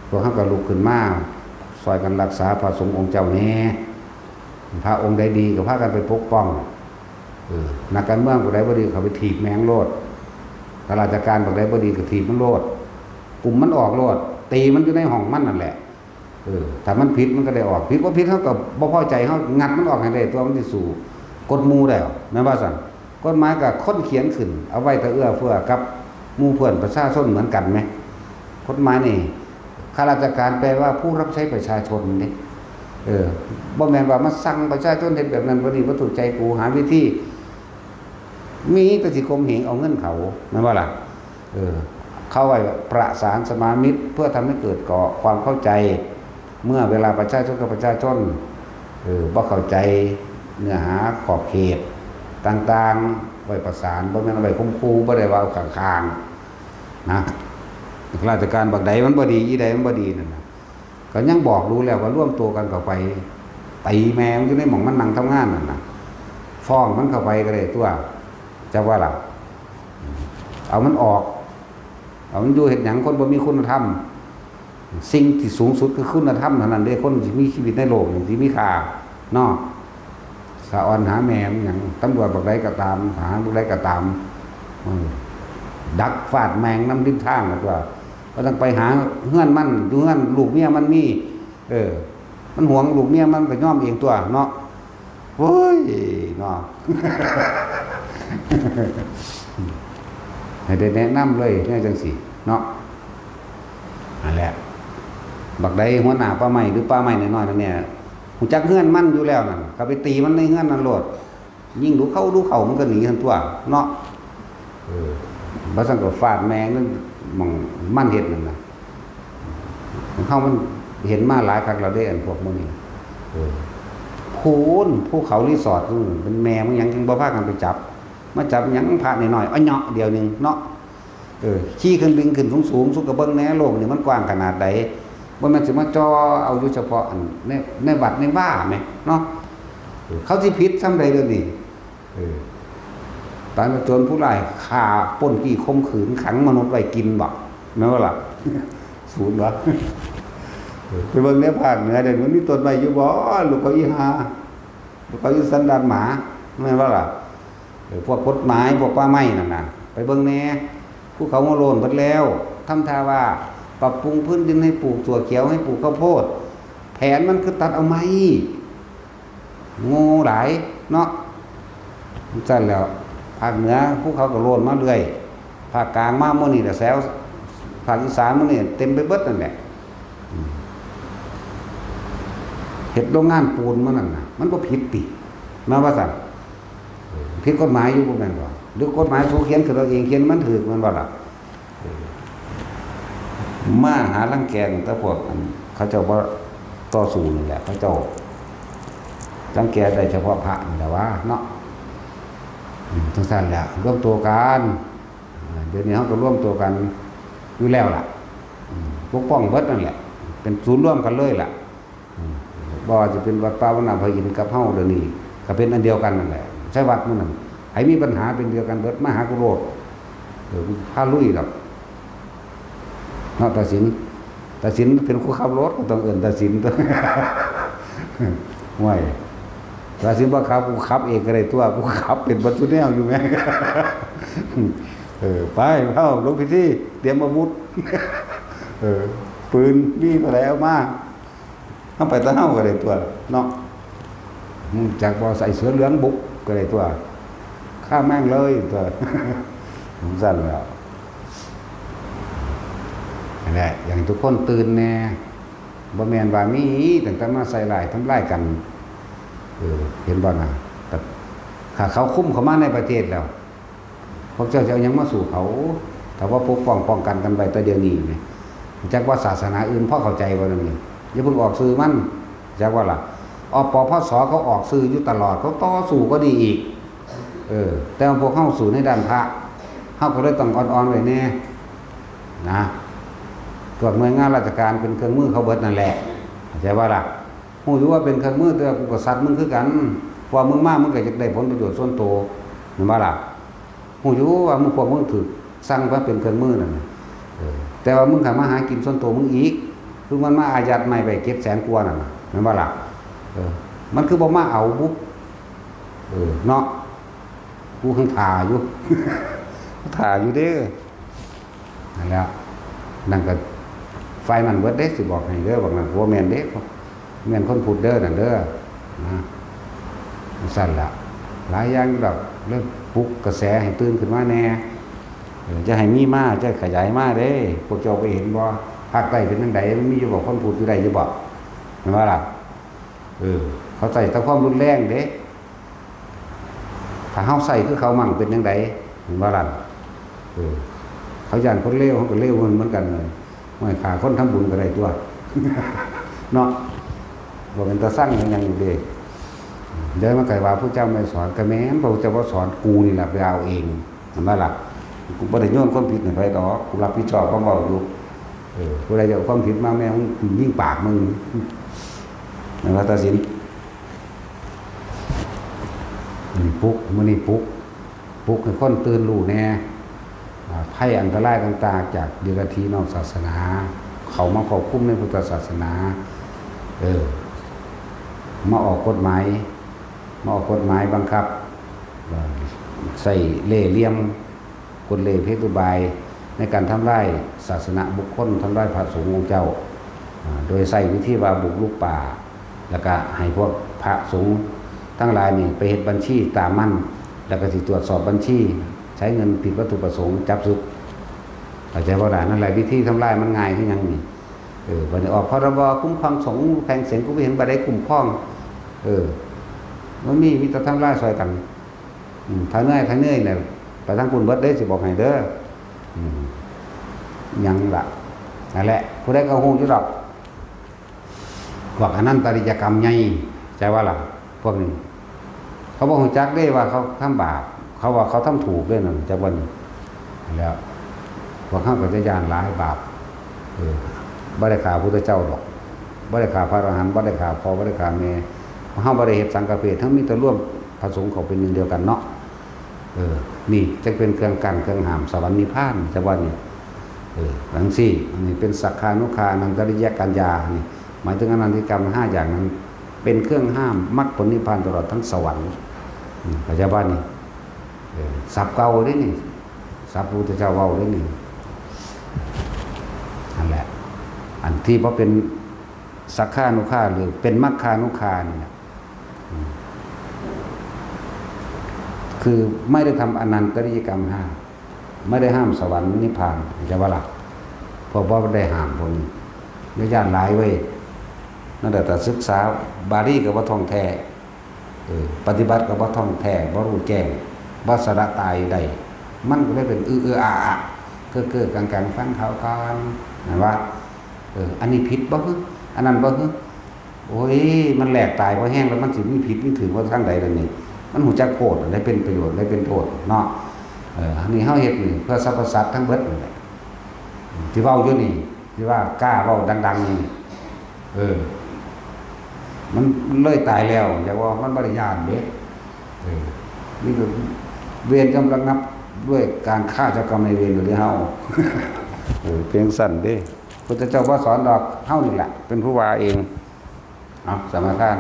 Speaker 1: พวกเข้ากับลุกขึ้นมาซอยกันรักษาพระสงฆ์องค์เจ้าแน่พระองค์ใดดีก็พากันไปปกป้องนักการเมืองผู้ใดบ่ดีเขาไปถีบแมงโลดข้าราชการผู้ใดบ่ดีก็ถีบมันโลดกลุ่มมันออกโลดตีมันอยู่ในห้องมันนั่นแหละถ้ามันผิดมันก็ได้ออกผิดว่าผิดเขาก็บ่พอใจเขางัดมันออกให้ได้ตัวมันสิสู่กฎหมู่แล้วแม่นว่าซั่นกฎหมายก็คนเขียนขึ้นเอาไว้ถ้าเอื้อเฟื้อกับหมู่เพื่อนประชาชนเหมือนกันไหมกฎหมายนี่ข้าราชการแปลว่าผู้รับใช้ประชาชนนี่บ่แม่นว่ามาสั่งประชาชนเฮ็ดแบบนั้นบ่ดีบ่ถูกใจกูหาวิธีมีแต่สิข่มเหงเอาเงินเขาแม่นว่าล่ะเข้าไว้ประสานสมามิตรเพื่อทำให้เกิดก่อความเข้าใจเมื่อเวลาประชาชนกับประชาชนบ่เข้าใจเนื้อหาขอบเขตต่างๆไว้ประสานบ่แม่นเอาไว้ข่มขู่บ่ได้ว่าเอาข้างๆนะราชการบักใดมันบ่ดีอีใดมันบ่ดีนั่นน่ะก็ยังบอกรู้แล้วว่าร่วมตัวกันเข้าไปตีแมวอยู่ในหม่องมันนั่งทำงานนั่นน่ะฟ้องมันเข้าไปก็ได้ตัวจะว่าล่ะเอามันออกเอามันอยู่เฮ็ดหยังคนบ่มีคุณธรรมสิ่งที่สูงสุดคือคุณธรรมเท่านั้นเด้คนที่มีชีวิตในโลกที่มีค่าเนาะสะออนหาแม่มันหยังตำรวจบักใดก็ตามหาบักใดก็ตามดักฟาดแมงน้ำริมทางนั่นว่าก็ต้องไปหาเฮือนมันอยู่เฮือนลูกเมียมันมีมันหวงลูกเมียมันก็ย่อมเองตัวเนาะโอ้ยเนาะ ให้ได้แนะนำเลยเนี่ยจังสิเนาะนั่นแหละบักใดหัวหน้าป้าใหม่หรือป้าใหม่น้อยๆนั่นเนี่ยหูจักเฮือนมันอยู่แล้วนั่นก็ไปตีมันในเฮือนนั่นโลดยิ่งดูเข้ามันก็หนีทันตัวเนาะบ่ซั่นก็ฟาดแมงนั่นมันเฮ็ดนั่นน่ะเฮามันเห็นมาหลายครั้งแล้วได้อันพวกมื้อนี้ภูเขารีสอร์ทเป็นแมวมันยังบ่พากันไปจับมาจับหยังพระน้อยๆอ้อเหาะเดียวนึงเนาะขี่เครื่องบินขึ้นสูงๆสุกกระเบิ่งแหน่โลกนี่มันกว้างขนาดใดบ่แม่นสิมาจ่อเอาอยู่เฉพาะอันในวัดในว่าแหมเนาะเขาสิผิดซำใดเด้อนี่ตายมาโจรผู้ร้ายฆ่าปล้นกี้ข่มขืนขังมนุษย์ไว้กินบ่แม่นว่าล่ะศูนย์วะไปเบิ่งในภาคเหนือเดี๋ยวมันมีต้นไม้อยู่บ่ลูกเขาอีหาลูกเขาอีสันดานหมาแม่นว่าล่ะพวกกฎหมายพวกป่าไม้นั่นน่ะไปเบิ่งแหน่ภูเขาหัวโลนเบิดแล้วทำท่าว่าปรับปรุงพื้นดินให้ปลูกถั่วเขียวให้ปลูกข้าวโพดแผนมันคือตัดเอาไม้โง่หลายเนาะซั่นแล้วภาคเหนือภูเขาก็โลนมาเรื่อยภาคกลางมามื้อนี้ก็แซวภาคอีสานมื้อนี้เต็มไปเบิดนั่นแหละเฮ็ดโรงงานปูนมันนั่นน่ะมันบ่ผิดติมาว่าซั่นผิดกฎหมายอยู่บ่แม่นบ่หรือกฎหมายถูกเขียนขึ้นเราเองเขียนมันถูกมันบ่ล่ะมาหารังแกแต่พวกเขาเจ้าบ่ต่อสู้นี่แหละเขาเจ้ารังแกได้เฉพาะพระนี่แหละว่าเนาะทั้งสั้นแหละร่วมตัวกันเดี๋ยวนี้เขาก็ร่วมตัวกันอยู่แล้วล่ะปกป้องเบิดนั่นแหละเป็นศูนย์ร่วมกันเลยล่ะบ่จะเป็นวัดป่าวัดนาพระอินทร์กับเฮาเดี๋ยวนี้ก็เป็นอันเดียวกันนั่นแหละใช่วัดมื้อนั้นไอ้มีปัญหาเป็นเดียวกันเบิดมหากุโรธพาลุยดอกเนาะตัดสินเป็นผู้ขับรถก็ต้องเอิ้นตัดสินตัวห่วยตัดสินบ่ขับกูขับเองก็ได้ตัวกูขับเป็นบัดซุแนวอยู่แม่ไปเข้าลงพิธีเตรียมอาวุธปืนมีอะไรเอามาเอาไปตะเฮาก็ได้ตัวเนาะจากบ่ใส่เสื้อเหลืองบุกก็ได้ตัวฆ่าแม่งเลยตัวสั่นแล้วนั่นแหละอย่างทุกคนตื่นแน่บ่แม่นว่ามีตั้งแต่มาใส่ร้ายทำร้ายกันเห็นบ่น่ะแต่ถ้าเขาคุมเข้ามาในประเทศแล้วพวกเจ้าจะเอาหยังมาสู่เขาถ้าว่าปกป้องกันไว้แต่เดี๋ยวนี้แม่จักว่าศาสนาอื่นพอเข้าใจบ่นั่นนี่ อย่าเพิ่งออกสื่อมันจักว่าล่ะอปพสเขาออกสื่ออยู่ตลอดเขาต่อสู้ก็ดีอีกแต่พวกเข้าสู่ในด้านพระเข้าก็เลยต้องอ่อนๆไว้แน่นะตรวจหน่วยงานราชการเป็นเครื่องมือเขาเบิดนั่นแหละใช่ว่าล่ะหูอยู่ว่าเป็นเครื่องมือแต่กูก็สัตว์มึงคือกันพอมึงมากมึงก็จะได้ผลประโยชน์ส่วนตัวเห็นว่าล่ะหูอยู่ว่ามึงพวกมึงถือสร้างว่าเป็นเครื่องมือนั่นแต่ว่ามึงขันมาหากินส่วนตัวมึงอีกคือมันมาอายัดไม่ไป700,000 กว่านั่นเห็นว่าล่ะมันคือบ่มาเอาบุ๊กเนาะกูข้างถ่าอยู่ ถ่าอยู่เด้อนั่นแหละนั่นก็ไฟมันเบิดเด้สิบอกให้เด้อบอกนั่นหัวแมนเด้แมนคนพูดเด้อนั่นเด้อนะสั่นละหลายอย่างดอกเริ่มปลุกกระแสให้ตื่นขึ้นมาแน่จะให้มีมาจะขยายมาเด้พวกเจ้าไปเห็นบ่ภาคใต้เป็นจังไดมันมีอยู่บอกคนพูดอยู่ใดอยู่บ่เห็นว่าล่ะเขาใส่ตะความรุนแรงเด้ถ้าเฮาใส่คือเขามั่งเป็นจังไดเห็นว่าล่ะเขาย่านคนเลวเขาก็เลวเหมือนกันเลยไม่ขาคนทำบุญก็ได้ตัว เนาะบอกเป็นตาสร้างยังอยู่ดีเดินมาไกลว่าพระเจ้าไม่สอนกระแม้นพระเจ้าว่าสอนกูนี่แหละไปเอาเองเห็นไหมล่ะกูไม่ได้โยนความผิดไปดอกกูรับผิดชอบก็บอกอยู่กูได้เดี๋ยวความผิดมาแม่มึงยิ่งปากมึงนั่นว่าตัดสินนี่ปุ๊กมันนี่ปุ๊กให้คนตื่นรู้แน่ภัยอันตรายต่างๆจากเดรัจฉีนอกศาสนาเขามาควบคุมในพุทธศาสนามาออกกฎหมายบังคับใส่เล่ห์เหลี่ยมกลเล่ห์เพชรบายในการทำลายศาสนาบุคคลทำลายพระสงฆ์องค์เจ้าโดยใส่วิธีว่าบุกลุกป่าแล้วก็ให้พวกพระสงฆ์ทั้งหลายนี่ไปเฮ็ดบัญชีตามมั่นแล้วก็สิตรวจสอบบัญชีใช้เงินผิดวัตถุประสงค์จับศึกเข้าใจว่าได้นั่นแหละวิธีทำลายมันง่ายขึ้นยังนี่วันนี้ออกพรบคุ้มครองสงฆ์แพงเสียงกูไปเห็นบัดได้คุ้มครองมันมีแต่ทำลายซอยกันถ้าเหนื่อยเนี่ยไปทั้งคุณเบิดได้สิบอกให้เด้อยังละนั่นแหละผู้ใดก็ฮู้อยู่ดอกพวกอนันตริยกรรมใหญ่ใจว่าล่ะพวกนี้เขาบอกฮู้จักได้ว่าเขาทำบาปเขาว่าเขาทำถูกด้วยนั่นจากวันแล้วพวกเขาก็จะย่านร้ายบาปบ่ได้ฆ่าพระพุทธเจ้าดอกบ่ได้ฆ่าพระอรหันต์บ่ได้ฆ่าพ่อบ่ได้ฆ่าแม่เฮาบ่ได้เฮ็ดสังฆเพศทั้งมีแต่ร่วมผสมเข้าเป็นหนึ่งเดียวกันเนาะนี่จะเป็นเครื่องกั้นเครื่องห้ามสวรรค์นิพพานจากวันนี้หลังสี่อันนี้เป็นสักขานุคานันตริยกัญญานี่หมายถึงอนันติกรรม5อย่างนั้นเป็นเครื่องห้ามมรรคผลนิพพานตลอดทั้งสวรรค์ปัจจุบันนี่สับเก่าได้นี่สับพุทธเจ้าเว้าได้นี่นั่นแหละอันที่เพราะเป็นสักขานุคาหรือเป็นมรรคานุคานี่คือไม่ได้ทำอนันตริยกรรม5ไม่ได้ห้ามสวรรค์นิพพานจะว่าหลักเพราะว่าได้ห้ามพวกนี้ในย่านหลายเว้ยนั่นแต่ศึกษาบาลีกับว่าท่องแท้ปฏิบัติกับว่าท่องแท้ว่ารู้แจ้งว่าสระตายใดมันก็ได้เป็นอาเก้อกลางฟังเขากันนะว่าอันนี้ผิดบ่ฮึอันนั้นบ่ฮึโอ้ยมันแหลกตายเพราะแห้งแล้วมันสิมีผิดมีถือว่าทางใดนั่นนี่มันหูจักโทษได้เป็นประโยชน์ได้เป็นโทษเนาะอันนี้เฮาเฮ็ดนี่เพื่อสรรพสัตว์ทั้งเบิดนี่ที่เว้าอยู่นี่ที่ว่ากล้าเว้าดังๆนี่มันเลยตายแล้วอย่าว่ามันบ่ได้ญาณเด้นี่คือเวรกำลังนับด้วยการฆ่าเจ้ากรรมนายเวรหรือเฮาเพียงสั่นเด้พุทธเจ้าบ่สอนดอกเฮานี่แหละเป็นผู้ว่าเองสมาทาน